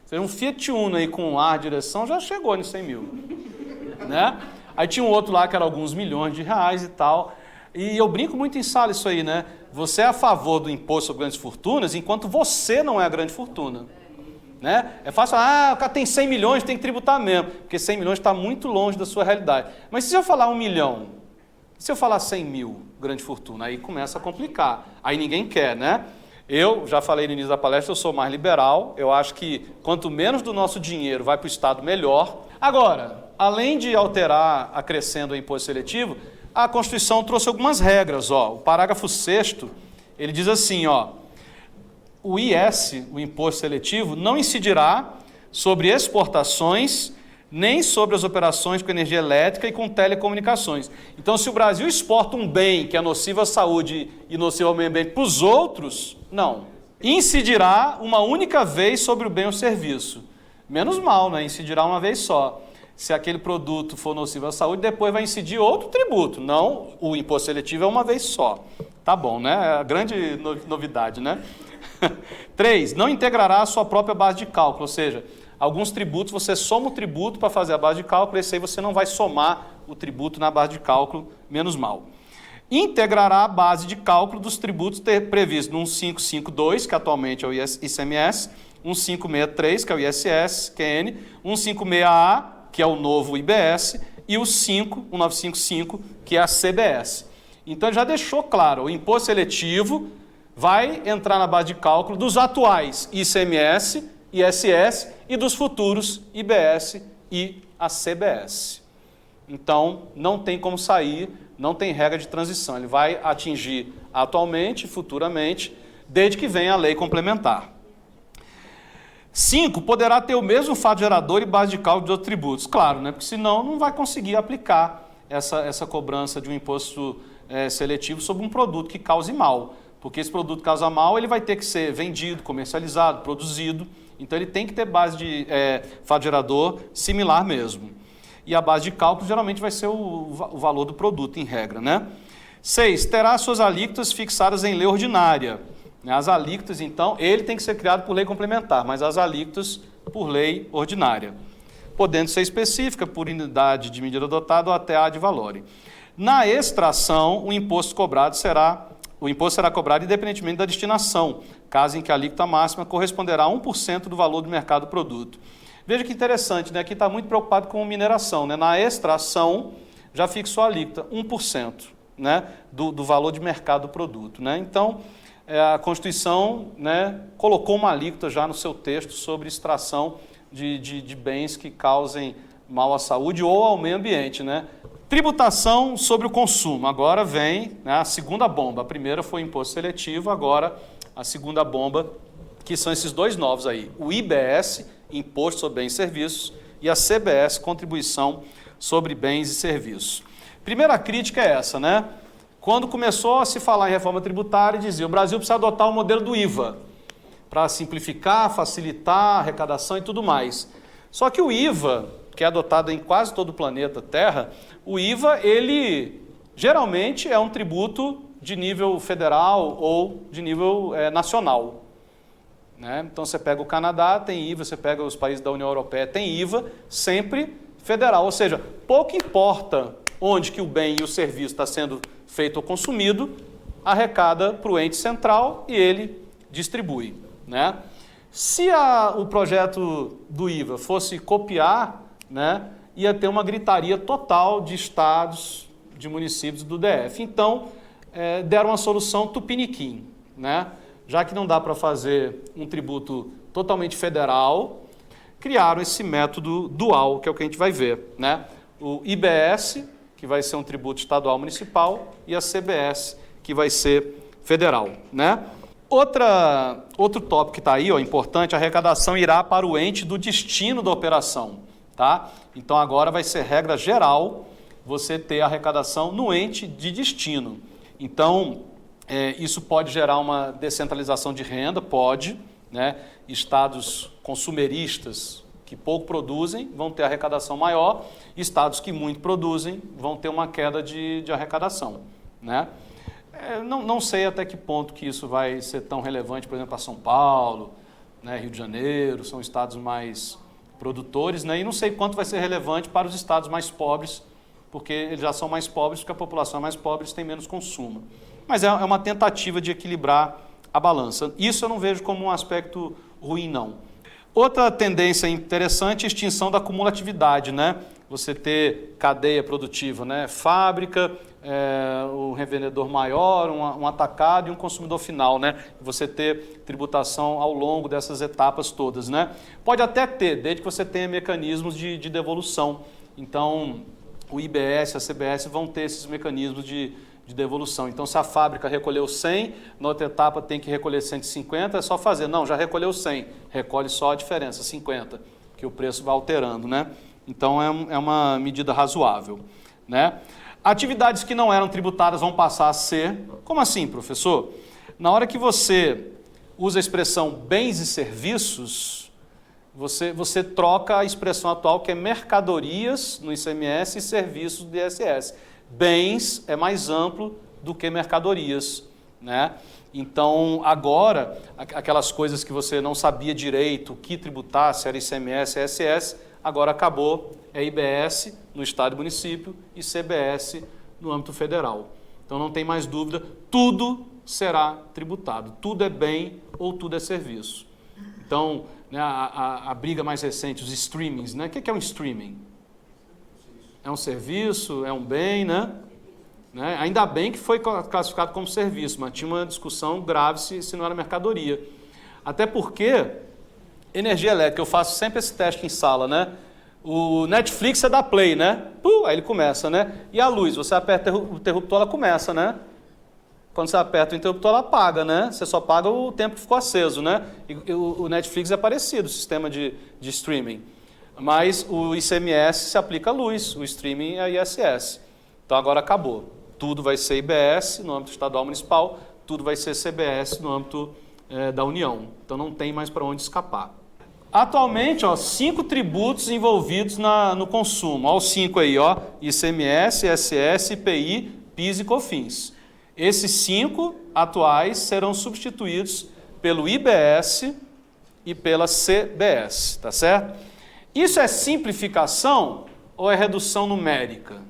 Seja, um Fiat Uno aí com ar, direção, já chegou nos 100 mil, né? Aí tinha um outro lá que era alguns milhões de reais e tal. E eu brinco muito em sala isso aí, né? Você é a favor do imposto sobre grandes fortunas, enquanto você não é a grande fortuna. né? É fácil falar, o cara tem 100 milhões, tem que tributar mesmo, porque 100 milhões está muito longe da sua realidade. Mas se eu falar 1 milhão, se eu falar 100 mil, grande fortuna, aí começa a complicar. Aí ninguém quer, né? Eu já falei no início da palestra, eu sou mais liberal, eu acho que quanto menos do nosso dinheiro vai para o Estado, melhor. Agora, além de alterar, acrescendo o imposto seletivo, a Constituição trouxe algumas regras. O parágrafo 6º, ele diz assim, o IS, o imposto seletivo, não incidirá sobre exportações, nem sobre as operações com energia elétrica e com telecomunicações. Então, se o Brasil exporta um bem que é nocivo à saúde e nocivo ao meio ambiente para os outros, não. Incidirá uma única vez sobre o bem ou serviço. Menos mal, né? Incidirá uma vez só. Se aquele produto for nocivo à saúde, depois vai incidir outro tributo. Não, o imposto seletivo é uma vez só. Tá bom, né? É a grande novidade, né? 3. Não integrará a sua própria base de cálculo, ou seja, alguns tributos você soma o tributo para fazer a base de cálculo, esse aí você não vai somar o tributo na base de cálculo, menos mal. Integrará a base de cálculo dos tributos previstos no 1552, que atualmente é o ICMS, 1563, que é o ISS, QN, 156A, que é o novo IBS, e o 1955, que é a CBS. Então já deixou claro, o imposto seletivo vai entrar na base de cálculo dos atuais ICMS, ISS e dos futuros IBS e a CBS. Então, não tem como sair, não tem regra de transição. Ele vai atingir atualmente, futuramente, desde que venha a lei complementar. 5. Poderá ter o mesmo fato gerador e base de cálculo de outros tributos. Claro, né? Porque senão não vai conseguir aplicar essa cobrança de um imposto seletivo sobre um produto que cause mal. Porque esse produto causa mal, ele vai ter que ser vendido, comercializado, produzido. Então, ele tem que ter base de fato gerador similar mesmo. E a base de cálculo, geralmente, vai ser o valor do produto, em regra, né? 6. Terá suas alíquotas fixadas em lei ordinária. As alíquotas, então, ele tem que ser criado por lei complementar, mas as alíquotas por lei ordinária. Podendo ser específica por unidade de medida adotada ou até a de valore. Na extração, o imposto será cobrado independentemente da destinação, caso em que a alíquota máxima corresponderá a 1% do valor do mercado do produto. Veja que interessante, né? Aqui está muito preocupado com mineração, né? Na extração, já fixou a alíquota, 1%, né? do valor de mercado do produto, né? Então, a Constituição, né, colocou uma alíquota já no seu texto sobre extração de bens que causem mal à saúde ou ao meio ambiente, né? Tributação sobre o consumo. Agora vem, né, a segunda bomba. A primeira foi o imposto seletivo, agora a segunda bomba, que são esses dois novos aí. O IBS, Imposto sobre Bens e Serviços, e a CBS, Contribuição sobre Bens e Serviços. Primeira crítica é essa, né? Quando começou a se falar em reforma tributária, dizia o Brasil precisa adotar o modelo do IVA para simplificar, facilitar a arrecadação e tudo mais. Só que o IVA, que é adotado em quase todo o planeta Terra, o IVA, ele geralmente é um tributo de nível federal ou de nível nacional. Né? Então, você pega o Canadá, tem IVA, você pega os países da União Europeia, tem IVA, sempre federal. Ou seja, pouco importa onde que o bem e o serviço está sendo feito ou consumido, arrecada para o ente central e ele distribui. Né? Se o projeto do IVA fosse copiar, né, ia ter uma gritaria total de estados, de municípios do DF. Então, deram uma solução tupiniquim, né? Já que não dá para fazer um tributo totalmente federal, criaram esse método dual, que é o que a gente vai ver, né? O IBS, que vai ser um tributo estadual municipal, e a CBS, que vai ser federal, né? Outro tópico que está aí, importante, a arrecadação irá para o ente do destino da operação, tá? Então, agora vai ser regra geral você ter arrecadação no ente de destino. Então, isso pode gerar uma descentralização de renda, pode, né? Estados consumeristas que pouco produzem vão ter arrecadação maior, estados que muito produzem vão ter uma queda de arrecadação, né? Não sei até que ponto que isso vai ser tão relevante, por exemplo, para São Paulo, né, Rio de Janeiro, são estados mais produtores, né, e não sei quanto vai ser relevante para os estados mais pobres, porque eles já são mais pobres, porque a população é mais pobre, eles têm menos consumo. Mas é uma tentativa de equilibrar a balança. Isso eu não vejo como um aspecto ruim, não. Outra tendência interessante é a extinção da cumulatividade, né? Você ter cadeia produtiva, né? Fábrica, o revendedor maior, um atacado e um consumidor final, né? Você ter tributação ao longo dessas etapas todas, né? Pode até ter, desde que você tenha mecanismos de devolução. Então, o IBS, a CBS vão ter esses mecanismos de devolução. Então, se a fábrica recolheu 100, na outra etapa tem que recolher 150, é só fazer. Não, já recolheu 100, recolhe só a diferença, 50, que o preço vai alterando, né? Então, é uma medida razoável, né? Atividades que não eram tributadas vão passar a ser. Como assim, professor? Na hora que você usa a expressão bens e serviços, você troca a expressão atual que é mercadorias no ICMS e serviços do ISS. Bens é mais amplo do que mercadorias, né? Então, agora, aquelas coisas que você não sabia direito o que tributar, se era ICMS, ISS, agora acabou, é IBS no estado e município e CBS no âmbito federal. Então, não tem mais dúvida, tudo será tributado, tudo é bem ou tudo é serviço. Então, né, a briga mais recente, os streamings, né? O que é um streaming? É um serviço, é um bem, né? Ainda bem que foi classificado como serviço, mas tinha uma discussão grave se não era mercadoria. Até porque, energia elétrica, eu faço sempre esse teste em sala, né? O Netflix é da Play, né? Aí ele começa, né? E a luz, você aperta o interruptor, ela começa, né? Quando você aperta o interruptor, ela apaga, né? Você só paga o tempo que ficou aceso, né? E o Netflix é parecido, o sistema de streaming. Mas o ICMS se aplica à luz, o streaming é ISS. Então agora acabou. Tudo vai ser IBS no âmbito estadual municipal, tudo vai ser CBS no âmbito da União. Então não tem mais para onde escapar. Atualmente, 5 tributos envolvidos no consumo. Olha os 5 aí, ó, ICMS, ISS, IPI, PIS e COFINS. Esses 5 atuais serão substituídos pelo IBS e pela CBS, tá certo? Isso é simplificação ou é redução numérica?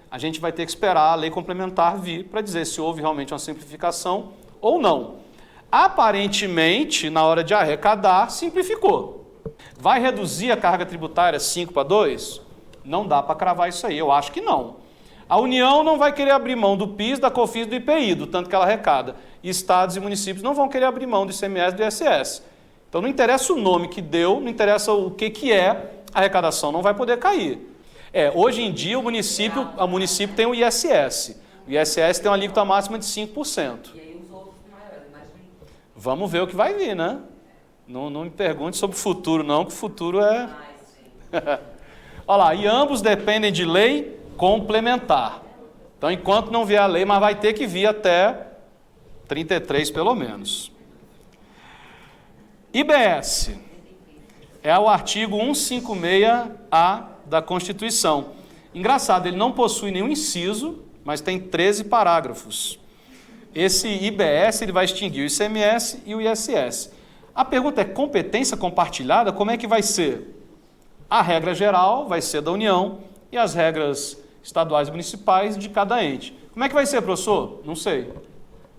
A gente vai ter que esperar a lei complementar vir para dizer se houve realmente uma simplificação ou não. Aparentemente, na hora de arrecadar, simplificou. Vai reduzir a carga tributária 5 para 2? Não dá para cravar isso aí, eu acho que não. A União não vai querer abrir mão do PIS, da COFINS e do IPI, do tanto que ela arrecada. E estados e municípios não vão querer abrir mão do ICMS e do ISS. Então não interessa o nome que deu, não interessa o que é, a arrecadação não vai poder cair. Hoje em dia o município tem o ISS. O ISS tem uma alíquota máxima de 5%. E aí os outros maiores, imagina. Vamos ver o que vai vir, né? Não me pergunte sobre o futuro, não, que o futuro é... Olha lá, e ambos dependem de lei complementar. Então, enquanto não vier a lei, mas vai ter que vir até 33, pelo menos. IBS é o artigo 156-A da Constituição. Engraçado, ele não possui nenhum inciso, mas tem 13 parágrafos. Esse IBS ele vai extinguir o ICMS e o ISS. A pergunta é, competência compartilhada, como é que vai ser? A regra geral vai ser da União e as regras estaduais e municipais de cada ente. Como é que vai ser, professor? Não sei.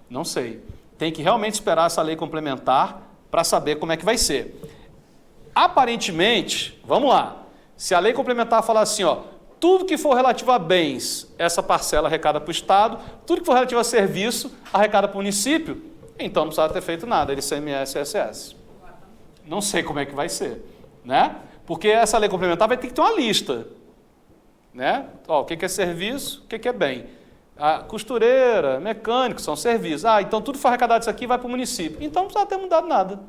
Não sei. Tem que realmente esperar essa lei complementar para saber como é que vai ser. Aparentemente, vamos lá, se a lei complementar falar assim, tudo que for relativo a bens, essa parcela arrecada para o Estado, tudo que for relativo a serviço, arrecada para o município, então não precisava ter feito nada, ICMS e ISS. Não sei como é que vai ser, né? Porque essa lei complementar vai ter que ter uma lista, né? O que é serviço, o que é bem. A costureira, mecânico, são serviços. Então tudo que for arrecadado disso aqui vai para o município. Então não precisa ter mudado nada.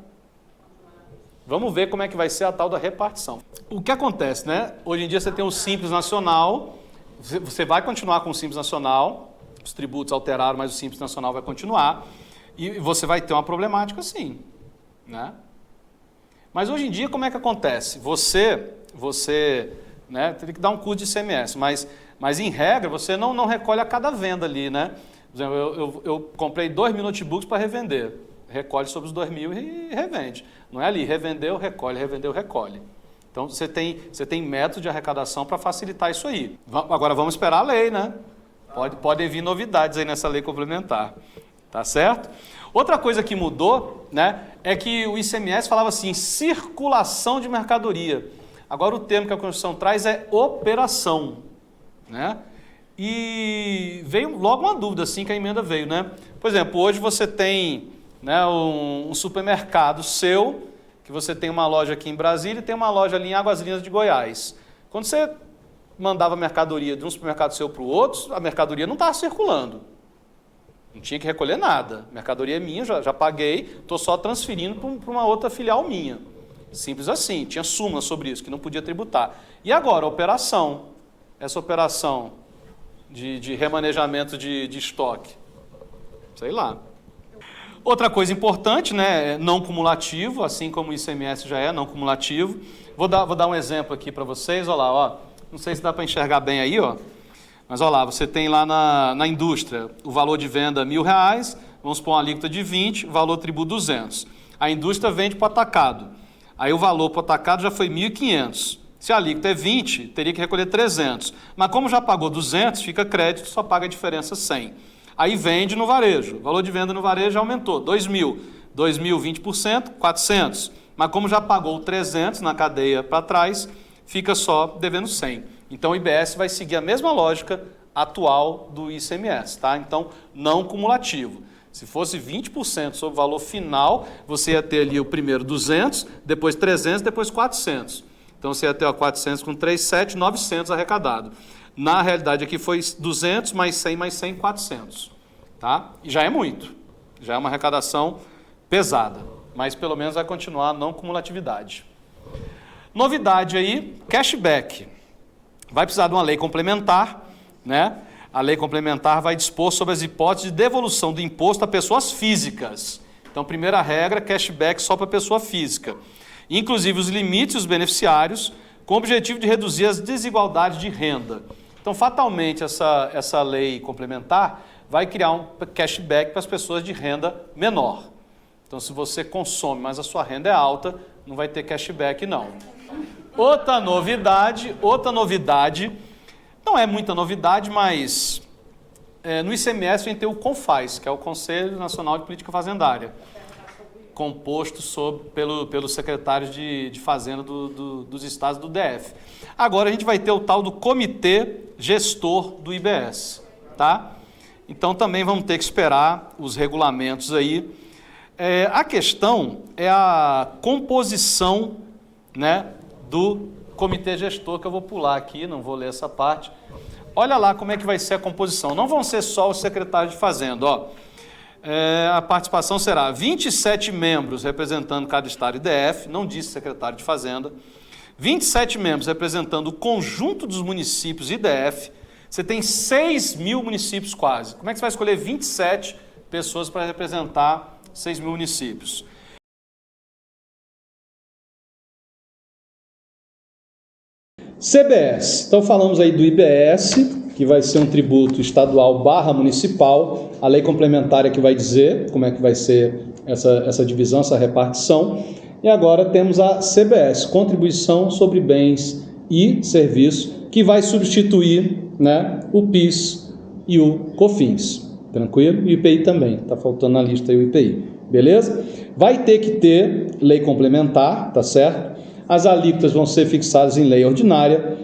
Vamos ver como é que vai ser a tal da repartição. O que acontece, né? Hoje em dia você tem o Simples Nacional, você vai continuar com o Simples Nacional, os tributos alteraram, mas o Simples Nacional vai continuar, e você vai ter uma problemática sim, né? Mas hoje em dia como é que acontece? Você né, teria que dar um curso de ICMS, mas em regra você não recolhe a cada venda ali, né? Por exemplo, eu comprei 2.000 notebooks para revender. Recolhe sobre os 2.000 e revende. Não é ali, revendeu, recolhe, revendeu, recolhe. Então, você tem método de arrecadação para facilitar isso aí. Agora, vamos esperar a lei, né? Podem vir novidades aí nessa lei complementar. tá certo? Outra coisa que mudou, né, é que o ICMS falava assim, circulação de mercadoria. Agora o termo que a Constituição traz é operação, né? E veio logo uma dúvida assim que a emenda veio, né? Por exemplo, hoje você tem, né, um supermercado seu, que você tem uma loja aqui em Brasília e tem uma loja ali em Águas Lindas de Goiás. Quando você mandava mercadoria de um supermercado seu para o outro, a mercadoria não estava circulando. Não tinha que recolher nada. Mercadoria é minha, já paguei, estou só transferindo para uma outra filial minha. Simples assim, tinha súmula sobre isso, que não podia tributar. E agora, a operação, essa operação de remanejamento de estoque, sei lá. Outra coisa importante, né, é não cumulativo, assim como o ICMS já é não cumulativo. Vou dar um exemplo aqui para vocês, olha lá, ó. Não sei se dá para enxergar bem aí, ó. Mas olha lá, você tem lá na indústria o valor de venda R$1.000, vamos pôr uma alíquota de 20, o valor tributo 200. A indústria vende para o atacado. Aí o valor para o atacado já foi 1.500. Se a alíquota é 20, teria que recolher 300. Mas como já pagou 200, fica crédito, só paga a diferença 100. Aí vende no varejo. O valor de venda no varejo já aumentou, 2.000. 2.000, 20%, 400. Mas como já pagou 300 na cadeia para trás, fica só devendo 100. Então o IBS vai seguir a mesma lógica atual do ICMS, tá? Então, não cumulativo. Se fosse 20% sobre o valor final, você ia ter ali o primeiro 200, depois 300, depois 400. Então você ia ter 400 com 3, 7, 900 arrecadado. Na realidade aqui foi 200 mais 100, 400. Tá? E já é muito. Já é uma arrecadação pesada. Mas pelo menos vai continuar a não cumulatividade. Novidade aí, cashback. Vai precisar de uma lei complementar, né? A lei complementar vai dispor sobre as hipóteses de devolução do imposto a pessoas físicas. Então, primeira regra, cashback só para pessoa física. Inclusive os limites e os beneficiários, com o objetivo de reduzir as desigualdades de renda. Então, fatalmente, essa lei complementar vai criar um cashback para as pessoas de renda menor. Então, se você consome, mas a sua renda é alta, não vai ter cashback, não. Outra novidade, não é muita novidade, mas no ICMS vem ter o CONFAZ, que é o Conselho Nacional de Política Fazendária, composto pelos secretários de Fazenda dos estados do DF. Agora a gente vai ter o tal do Comitê Gestor do IBS, tá? Então também vamos ter que esperar os regulamentos aí. A questão é a composição, né, do Comitê Gestor, que eu vou pular aqui, não vou ler essa parte. Olha lá como é que vai ser a composição. Não vão ser só os secretários de Fazenda, ó. A participação será 27 membros representando cada estado e DF, não disse secretário de Fazenda, 27 membros representando o conjunto dos municípios e DF. Você tem 6.000 municípios quase. Como é que você vai escolher 27 pessoas para representar 6.000 municípios? CBS. Então falamos aí do IBS, que vai ser um tributo estadual / municipal, a lei complementar que vai dizer como é que vai ser essa divisão, essa repartição. E agora temos a CBS, Contribuição sobre Bens e Serviços, que vai substituir, né, o PIS e o COFINS. Tranquilo? E o IPI também, está faltando na lista aí o IPI. Beleza? Vai ter que ter lei complementar, tá certo? As alíquotas vão ser fixadas em lei ordinária.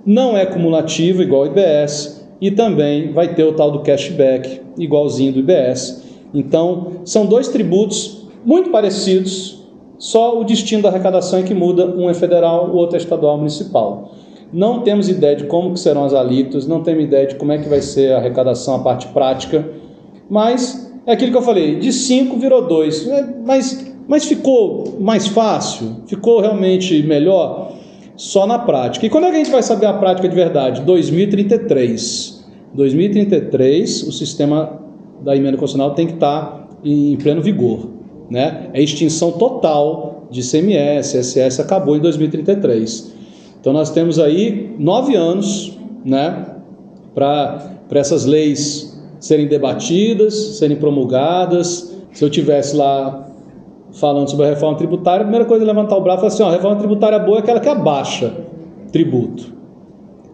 Não é cumulativo, igual ao IBS, e também vai ter o tal do cashback, igualzinho do IBS. Então, são dois tributos muito parecidos, só o destino da arrecadação é que muda, um é federal, o outro é estadual municipal. Não temos ideia de como que serão as alíquotas, não temos ideia de como é que vai ser a arrecadação, a parte prática, mas é aquilo que eu falei, de 5 virou 2, mas ficou mais fácil? Ficou realmente melhor? Só na prática. E quando é que a gente vai saber a prática de verdade? 2033. 2033, o sistema da emenda constitucional tem que estar em pleno vigor, né? É extinção total de ICMS, ISS acabou em 2033. Então nós temos aí 9 anos, né, para essas leis serem debatidas, serem promulgadas. Se eu tivesse lá falando sobre a reforma tributária, a primeira coisa é levantar o braço e falar assim, ó, a reforma tributária boa é aquela que abaixa tributo.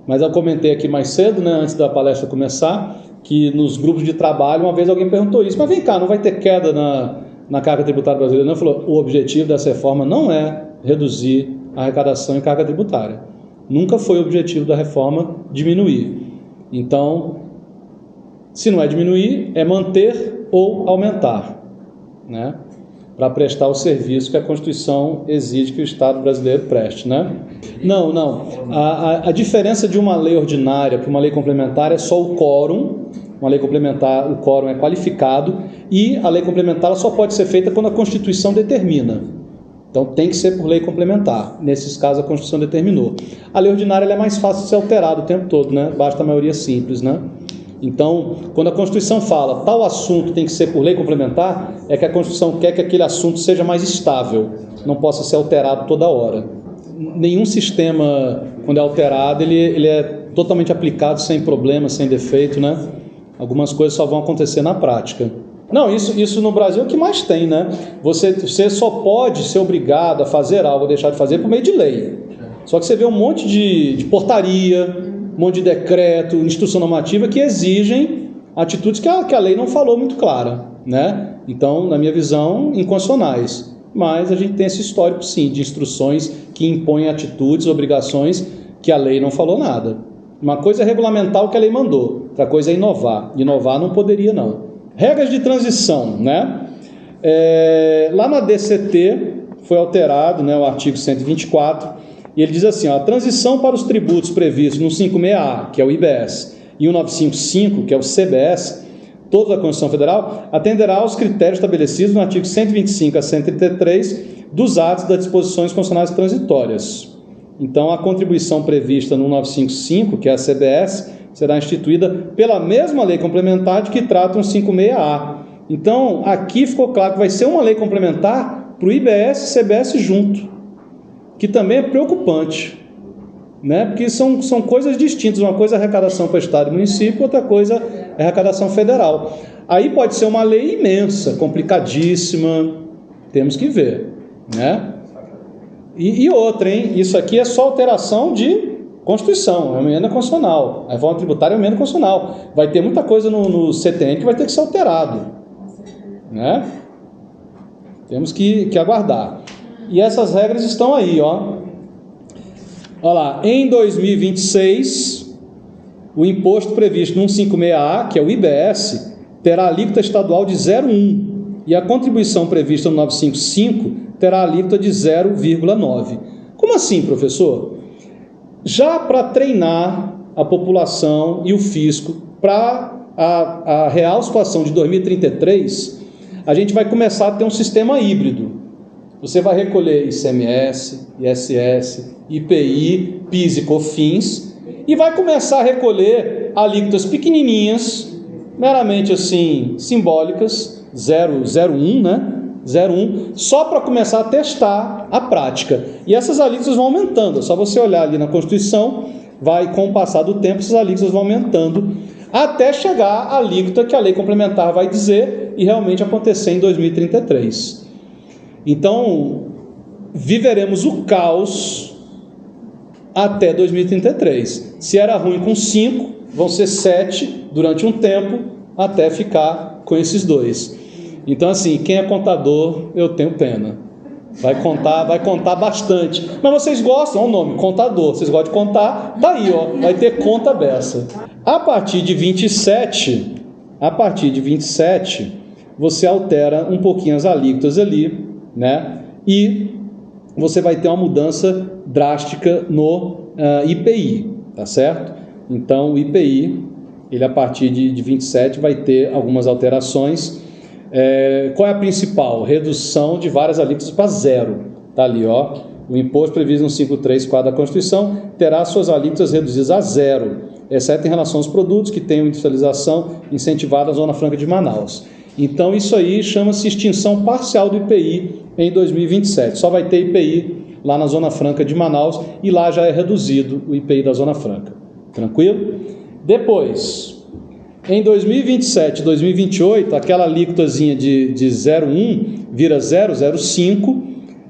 Mas eu comentei aqui mais cedo, né, antes da palestra começar, que nos grupos de trabalho, uma vez alguém perguntou isso, mas vem cá, não vai ter queda na carga tributária brasileira? Não, falou, o objetivo dessa reforma não é reduzir a arrecadação em carga tributária. Nunca foi o objetivo da reforma diminuir. Então, se não é diminuir, é manter ou aumentar, né? Para prestar o serviço que a Constituição exige que o Estado brasileiro preste, né? Não. A diferença de uma lei ordinária para uma lei complementar é só o quórum. Uma lei complementar, o quórum é qualificado, e a lei complementar só pode ser feita quando a Constituição determina. Então tem que ser por lei complementar. Nesses casos a Constituição determinou. A lei ordinária ela é mais fácil de ser alterada o tempo todo, né? Basta a maioria simples, né? Então, quando a Constituição fala tal assunto tem que ser por lei complementar, é que a Constituição quer que aquele assunto seja mais estável, não possa ser alterado toda hora. Nenhum sistema, quando é alterado, ele é totalmente aplicado sem problema, sem defeito, né? Algumas coisas só vão acontecer na prática. Não, isso no Brasil é o que mais tem, né? Você só pode ser obrigado a fazer algo ou deixar de fazer por meio de lei. Só que você vê um monte de portaria, um monte de decreto, instrução normativa que exigem atitudes que a lei não falou muito clara, né? Então, na minha visão, inconstitucionais. Mas a gente tem esse histórico, sim, de instruções que impõem atitudes, obrigações que a lei não falou nada. Uma coisa é regulamentar o que a lei mandou, outra coisa é inovar. Inovar não poderia, não. Regras de transição, né? Lá na DCT foi alterado, né, o artigo 124, e ele diz assim, ó, a transição para os tributos previstos no 56A, que é o IBS, e o 955, que é o CBS, toda a Constituição Federal, atenderá aos critérios estabelecidos no artigo 125 a 133 dos atos das disposições constitucionais transitórias. Então, a contribuição prevista no 955, que é a CBS, será instituída pela mesma lei complementar de que trata o 56A. Então, aqui ficou claro que vai ser uma lei complementar para o IBS e CBS junto, que também é preocupante, né? Porque são coisas distintas. Uma coisa é arrecadação para Estado e município, outra coisa é arrecadação federal. Aí pode ser uma lei imensa, complicadíssima, temos que ver, né? E outra, hein? Isso aqui é só alteração de Constituição, é uma emenda constitucional. A reforma tributária é uma emenda constitucional. Vai ter muita coisa no CTN que vai ter que ser alterado, né? Temos que aguardar. E essas regras estão aí, ó. Olha lá, em 2026, o imposto previsto no 156A, que é o IBS, terá alíquota estadual de 0,1 e a contribuição prevista no 955 terá alíquota de 0,9. Como assim, professor? Já para treinar a população e o fisco para a real situação de 2033, a gente vai começar a ter um sistema híbrido. Você vai recolher ICMS, ISS, IPI, PIS e COFINS e vai começar a recolher alíquotas pequenininhas, meramente assim, simbólicas, 0,01, né? 0,1, só para começar a testar a prática. E essas alíquotas vão aumentando. É só você olhar ali na Constituição, com o passar do tempo, essas alíquotas vão aumentando, até chegar à alíquota que a lei complementar vai dizer e realmente acontecer em 2033. Então, viveremos o caos até 2033. Se era ruim com 5, vão ser 7 durante um tempo, até ficar com esses 2. Então, assim, quem é contador, eu tenho pena. Vai contar bastante. Mas vocês gostam, olha o nome, contador. Vocês gostam de contar, tá aí, ó, vai ter conta beça. A partir de 27, você altera um pouquinho as alíquotas ali, né? E você vai ter uma mudança drástica no IPI, tá certo? Então, o IPI, ele a partir de 27 vai ter algumas alterações. Qual é a principal? Redução de várias alíquotas para 0. Tá ali, ó. O imposto previsto no 534 da Constituição terá suas alíquotas reduzidas a 0, exceto em relação aos produtos que tenham industrialização incentivada na Zona Franca de Manaus. Então, isso aí chama-se extinção parcial do IPI em 2027. Só vai ter IPI lá na Zona Franca de Manaus e lá já é reduzido o IPI da Zona Franca. Tranquilo? Depois, em 2027 e 2028, aquela alíquotazinha de 0,1 vira 0,05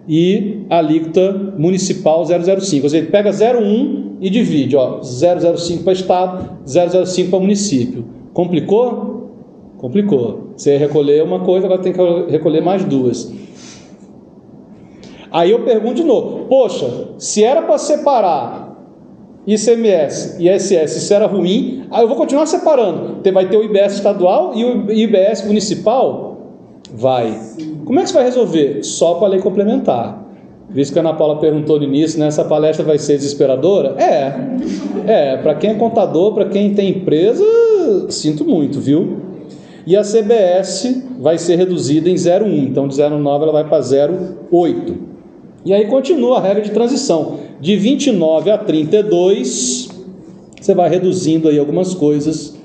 e a alíquota municipal 0,05. Ou seja, pega 0,1 e divide, ó, 0,05 para Estado, 0,05 para município. Complicou? Complicou. Você recolher uma coisa, agora tem que recolher mais duas. Aí eu pergunto de novo, poxa, se era para separar ICMS e ISS, isso era ruim, aí eu vou continuar separando. Vai ter o IBS estadual e o IBS municipal? Vai. Como é que você vai resolver? Só com a lei complementar. Visto que a Ana Paula perguntou no início, né, essa palestra vai ser desesperadora? Para quem é contador, para quem tem empresa, sinto muito, viu? E a CBS vai ser reduzida em 0,1, então de 0,9 ela vai para 0,8. E aí continua a regra de transição. De 29 a 32, você vai reduzindo aí algumas coisas.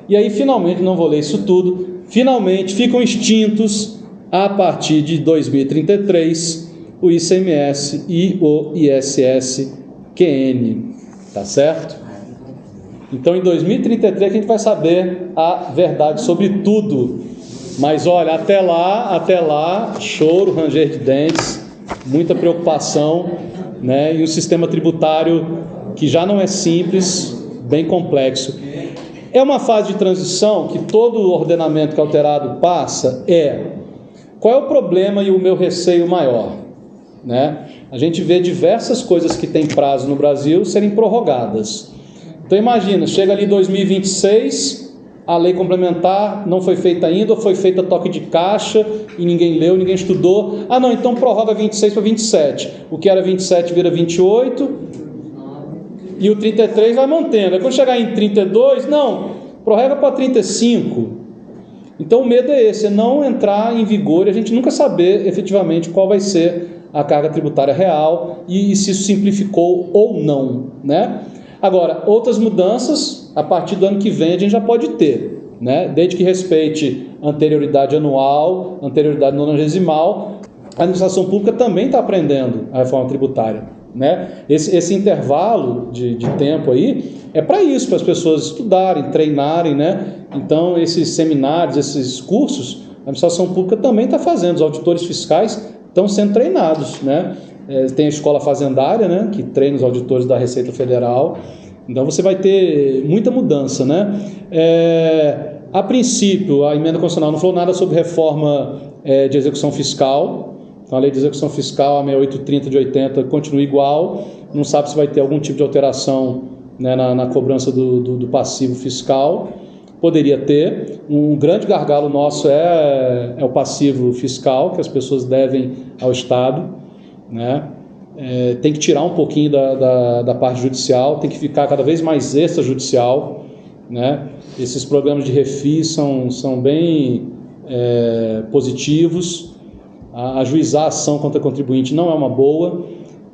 E aí finalmente, não vou ler isso tudo, finalmente ficam extintos, a partir de 2033, o ICMS e o ISS-QN. Tá certo? Então em 2033 a gente vai saber a verdade sobre tudo. Mas olha, até lá, choro, ranger de dentes, muita preocupação, né? E um sistema tributário que já não é simples, bem complexo. É uma fase de transição que todo o ordenamento que é alterado passa. Qual é o problema e o meu receio maior? Né? A gente vê diversas coisas que têm prazo no Brasil serem prorrogadas. Então imagina, chega ali 2026, a lei complementar não foi feita ainda, ou foi feita toque de caixa e ninguém leu, ninguém estudou. Não, então prorroga 26 para 27. O que era 27 vira 28 e o 33 vai mantendo. Aí quando chegar em 32, não, prorroga para 35. Então o medo é esse, é não entrar em vigor e a gente nunca saber efetivamente qual vai ser a carga tributária real e se isso simplificou ou não, né? Agora, outras mudanças, a partir do ano que vem a gente já pode ter, né? Desde que respeite anterioridade anual, anterioridade nonagesimal, a administração pública também está aprendendo a reforma tributária, né? Esse intervalo de tempo aí é para isso, para as pessoas estudarem, treinarem, né? Então, esses seminários, esses cursos, a administração pública também está fazendo, os auditores fiscais estão sendo treinados, né? Tem a escola fazendária, né, que treina os auditores da Receita Federal. Então você vai ter muita mudança, né? A princípio, a emenda constitucional não falou nada sobre reforma de execução fiscal. Então, a lei de execução fiscal, a 6830 de 80, continua igual. Não sabe se vai ter algum tipo de alteração, né, na cobrança do passivo fiscal. Poderia ter. Um grande gargalo nosso é o passivo fiscal, que as pessoas devem ao Estado, né? Tem que tirar um pouquinho da parte judicial, tem que ficar cada vez mais extrajudicial, né? Esses programas de refis são bem positivos. Ajuizar a ação contra contribuinte não é uma boa,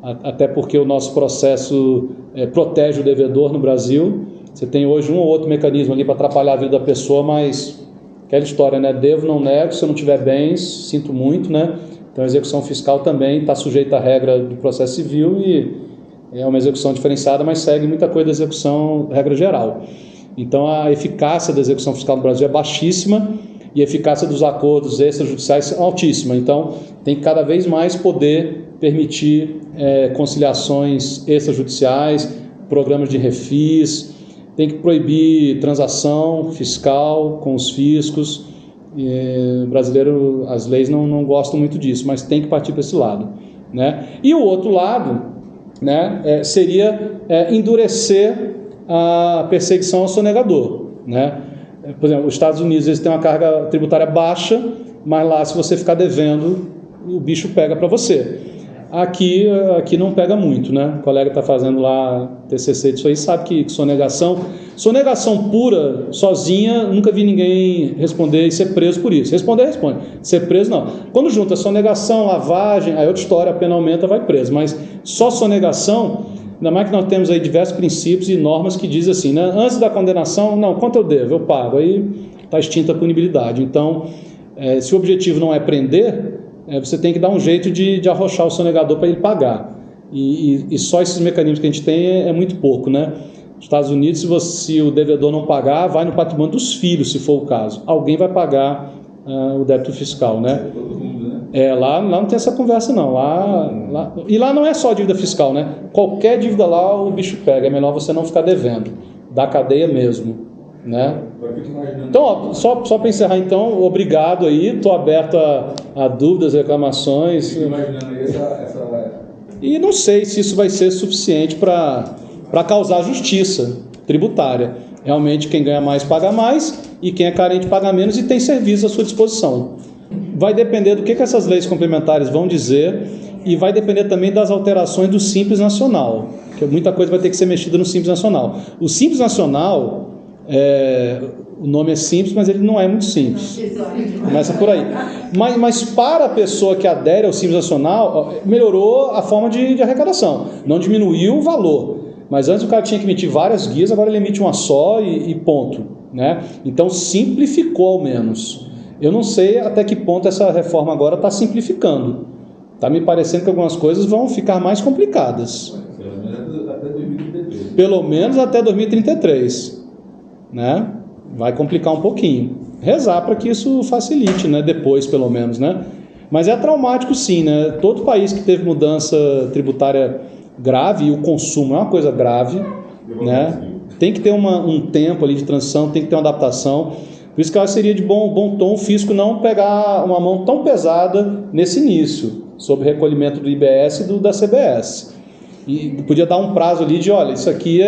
até porque o nosso processo protege o devedor no Brasil. Você tem hoje um ou outro mecanismo ali para atrapalhar a vida da pessoa, mas aquela história, né? Devo, não nego, se eu não tiver bens, sinto muito, né? Então a execução fiscal também está sujeita à regra do processo civil e é uma execução diferenciada, mas segue muita coisa da execução, regra geral. Então a eficácia da execução fiscal no Brasil é baixíssima e a eficácia dos acordos extrajudiciais é altíssima. Então tem que cada vez mais poder permitir conciliações extrajudiciais, programas de refis, tem que proibir transação fiscal com os fiscos. O brasileiro, as leis não gostam muito disso, mas tem que partir para esse lado, né? E o outro lado, né, seria endurecer a perseguição ao sonegador, né? Por exemplo, os Estados Unidos, eles têm uma carga tributária baixa, mas lá, se você ficar devendo, o bicho pega para você. Aqui não pega muito, né? O colega está fazendo lá TCC disso aí, sabe que sonegação pura, sozinha, nunca vi ninguém responder e ser preso por isso. Responde. Ser preso, não. Quando junta sonegação, lavagem, aí outra história, a pena aumenta, vai preso. Mas só sonegação, ainda mais que nós temos aí diversos princípios e normas que dizem assim, né? Antes da condenação, não, quanto eu devo? Eu pago. Aí está extinta a punibilidade. Então, se o objetivo não é prender, você tem que dar um jeito de arrochar o sonegador para ele pagar. E só esses mecanismos que a gente tem é muito pouco, né? Nos Estados Unidos, se o devedor não pagar, vai no patrimônio dos filhos, se for o caso. Alguém vai pagar o débito fiscal, né? Todo mundo, né? Lá não tem essa conversa, não. E lá não é só dívida fiscal, né? Qualquer dívida lá, o bicho pega. É melhor você não ficar devendo. Da cadeia mesmo. né? Então, ó, só para encerrar, então, obrigado aí, estou aberto a dúvidas, reclamações. E não sei se isso vai ser suficiente para causar justiça tributária. Realmente, quem ganha mais paga mais, e quem é carente paga menos e tem serviço à sua disposição. Vai depender do que essas leis complementares vão dizer, e vai depender também das alterações do Simples Nacional, que muita coisa vai ter que ser mexida no Simples Nacional. O Simples Nacional, o nome é simples, mas ele não é muito simples. Começa por aí. Mas para a pessoa que adere ao Simples Nacional, melhorou a forma de arrecadação. Não diminuiu o valor. Mas antes o cara tinha que emitir várias guias, agora ele emite uma só e ponto, né? Então simplificou ao menos. Eu não sei até que ponto essa reforma agora está simplificando. Está me parecendo que algumas coisas vão ficar mais complicadas. Pelo menos até 2033. Né? Vai complicar um pouquinho. Rezar para que isso facilite, né? Depois, pelo menos, né? Mas é traumático sim, né? Todo país que teve mudança tributária grave, e o consumo é uma coisa grave, né? Tem que ter um tempo ali de transição, tem que ter uma adaptação. Por isso que eu acho que seria de bom tom o fisco não pegar uma mão tão pesada nesse início, sobre recolhimento do IBS e da CBS. E podia dar um prazo ali de, olha, isso aqui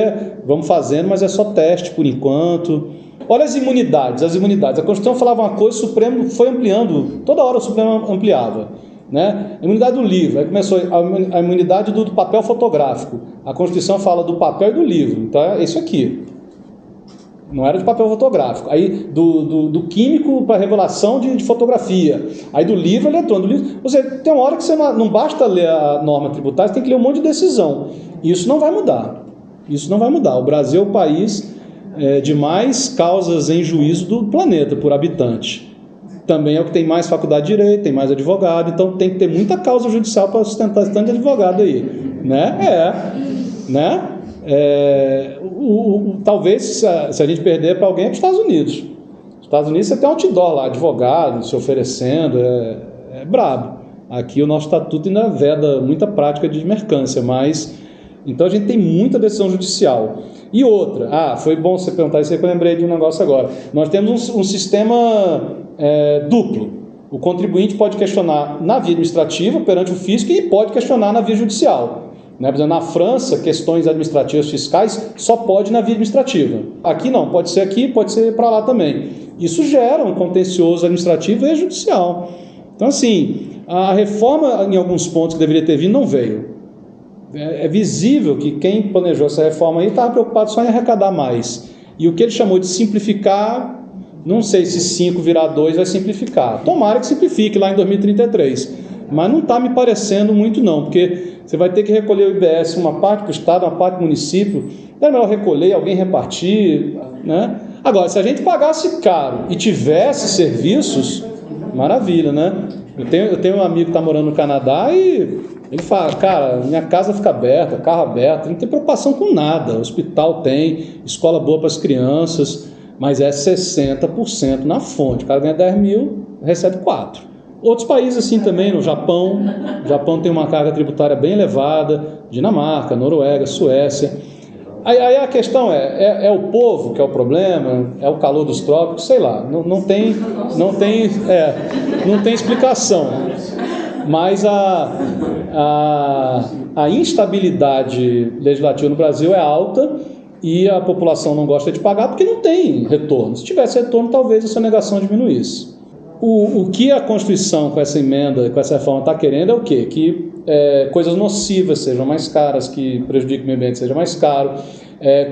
vamos fazendo, mas é só teste por enquanto. Olha as imunidades. A Constituição falava uma coisa, o Supremo foi ampliando, toda hora o Supremo ampliava. Né? A imunidade do livro, aí começou a imunidade do papel fotográfico. A Constituição fala do papel e do livro, então é isso aqui. Não era de papel fotográfico. Aí do químico para revelação de fotografia. Aí do livro eletrônico. Ou seja, tem uma hora que você não basta ler a norma tributária, você tem que ler um monte de decisão. Isso não vai mudar. Isso não vai mudar. O Brasil é o país de mais causas em juízo do planeta por habitante. Também é o que tem mais faculdade de direito, tem mais advogado, então tem que ter muita causa judicial para sustentar esse tanto de advogado aí. Né? Talvez se a gente perder para alguém é para os Estados Unidos. Nos Estados Unidos você tem um outdoor lá, advogado se oferecendo, é brabo. Aqui o nosso estatuto ainda veda muita prática de mercância, mas então a gente tem muita decisão judicial. E outra, foi bom você perguntar isso aí que eu lembrei de um negócio agora. Nós temos um sistema duplo. O contribuinte pode questionar na via administrativa perante o fisco e pode questionar na via judicial. Né? Por exemplo, na França, questões administrativas fiscais só pode na via administrativa. Aqui não, pode ser aqui, pode ser para lá também. Isso gera um contencioso administrativo e judicial. Então, assim, a reforma, em alguns pontos que deveria ter vindo, não veio. É visível que quem planejou essa reforma aí estava preocupado só em arrecadar mais. E o que ele chamou de simplificar, não sei se 5 virar 2 vai simplificar. Tomara que simplifique lá em 2033. Mas não está me parecendo muito não, porque você vai ter que recolher o IBS uma parte para o Estado, uma parte para o município. Não é melhor recolher, alguém repartir, né? Agora, se a gente pagasse caro e tivesse serviços, maravilha, né? Eu tenho um amigo que está morando no Canadá e ele fala, cara, minha casa fica aberta, carro aberto, não tem preocupação com nada, hospital tem, escola boa para as crianças, mas é 60% na fonte. O cara ganha 10 mil, recebe 4. Outros países assim também, no Japão. O Japão tem uma carga tributária bem elevada, Dinamarca, Noruega, Suécia. Aí a questão é o povo que é o problema, é o calor dos trópicos, sei lá, não tem explicação. Mas a instabilidade legislativa no Brasil é alta e a população não gosta de pagar porque não tem retorno. Se tivesse retorno, talvez a sonegação diminuísse. O que a Constituição, com essa emenda, com essa reforma, está querendo é o quê? Que coisas nocivas sejam mais caras, que prejudiquem o meio ambiente seja mais caro,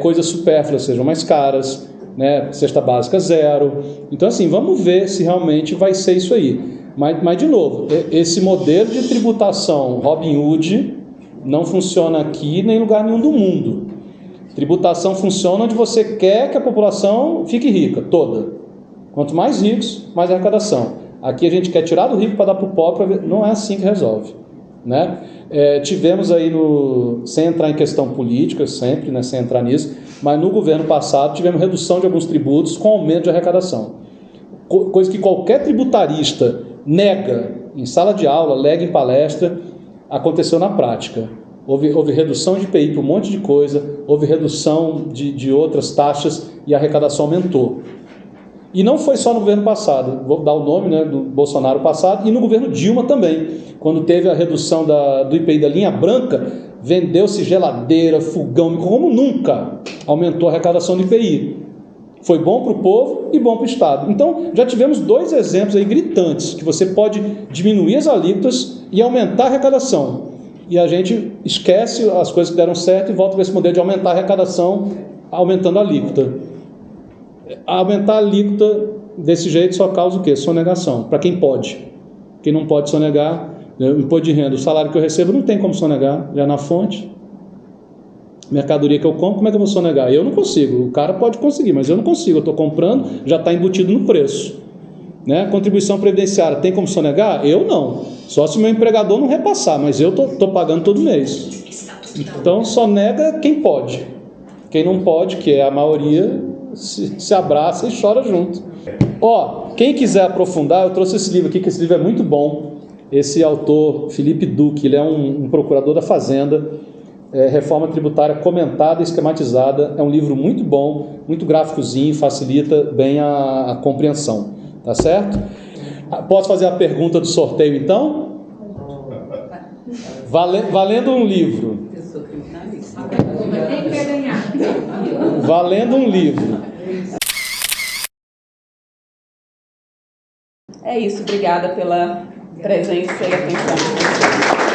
coisas supérfluas sejam mais caras, né? Cesta básica zero. Então, assim, vamos ver se realmente vai ser isso aí. Mas de novo, esse modelo de tributação Robin Hood não funciona aqui nem em lugar nenhum do mundo. Tributação funciona onde você quer que a população fique rica, toda. Quanto mais ricos, mais arrecadação. Aqui a gente quer tirar do rico para dar para o pobre, não é assim que resolve. Né? Tivemos aí, sem entrar em questão política, sempre, né, sem entrar nisso, mas no governo passado tivemos redução de alguns tributos com aumento de arrecadação. Coisa que qualquer tributarista nega em sala de aula, nega em palestra, aconteceu na prática. Houve redução de IPI para um monte de coisa, houve redução de outras taxas e a arrecadação aumentou. E não foi só no governo passado, vou dar o nome, né, do Bolsonaro passado, e no governo Dilma também. Quando teve a redução do IPI da linha branca, vendeu-se geladeira, fogão, como nunca aumentou a arrecadação do IPI. Foi bom para o povo e bom para o Estado. Então, já tivemos 2 exemplos aí gritantes, que você pode diminuir as alíquotas e aumentar a arrecadação. E a gente esquece as coisas que deram certo e volta para esse modelo de aumentar a arrecadação, aumentando a alíquota. Aumentar a alíquota desse jeito só causa o quê? Sonegação, para quem pode. Quem não pode sonegar, o imposto de renda, o salário que eu recebo não tem como sonegar, já na fonte. Mercadoria que eu compro, como é que eu vou sonegar? Eu não consigo, o cara pode conseguir, mas eu não consigo, eu estou comprando, já está embutido no preço. Né? Contribuição previdenciária, tem como sonegar? Eu não, só se o meu empregador não repassar, mas eu estou pagando todo mês. Então sonega quem pode. Quem não pode, que é a maioria, se abraça e chora junto. Quem quiser aprofundar, eu trouxe esse livro aqui, que esse livro é muito bom. Esse autor, Felipe Duque, ele é um procurador da Fazenda, Reforma Tributária Comentada e Esquematizada. É um livro muito bom, muito gráficozinho, facilita bem a compreensão. Tá certo? Posso fazer a pergunta do sorteio, então? Valendo um livro. Eu sou criminalista. Quem quer ganhar? Valendo um livro. É isso, obrigada pela presença e atenção.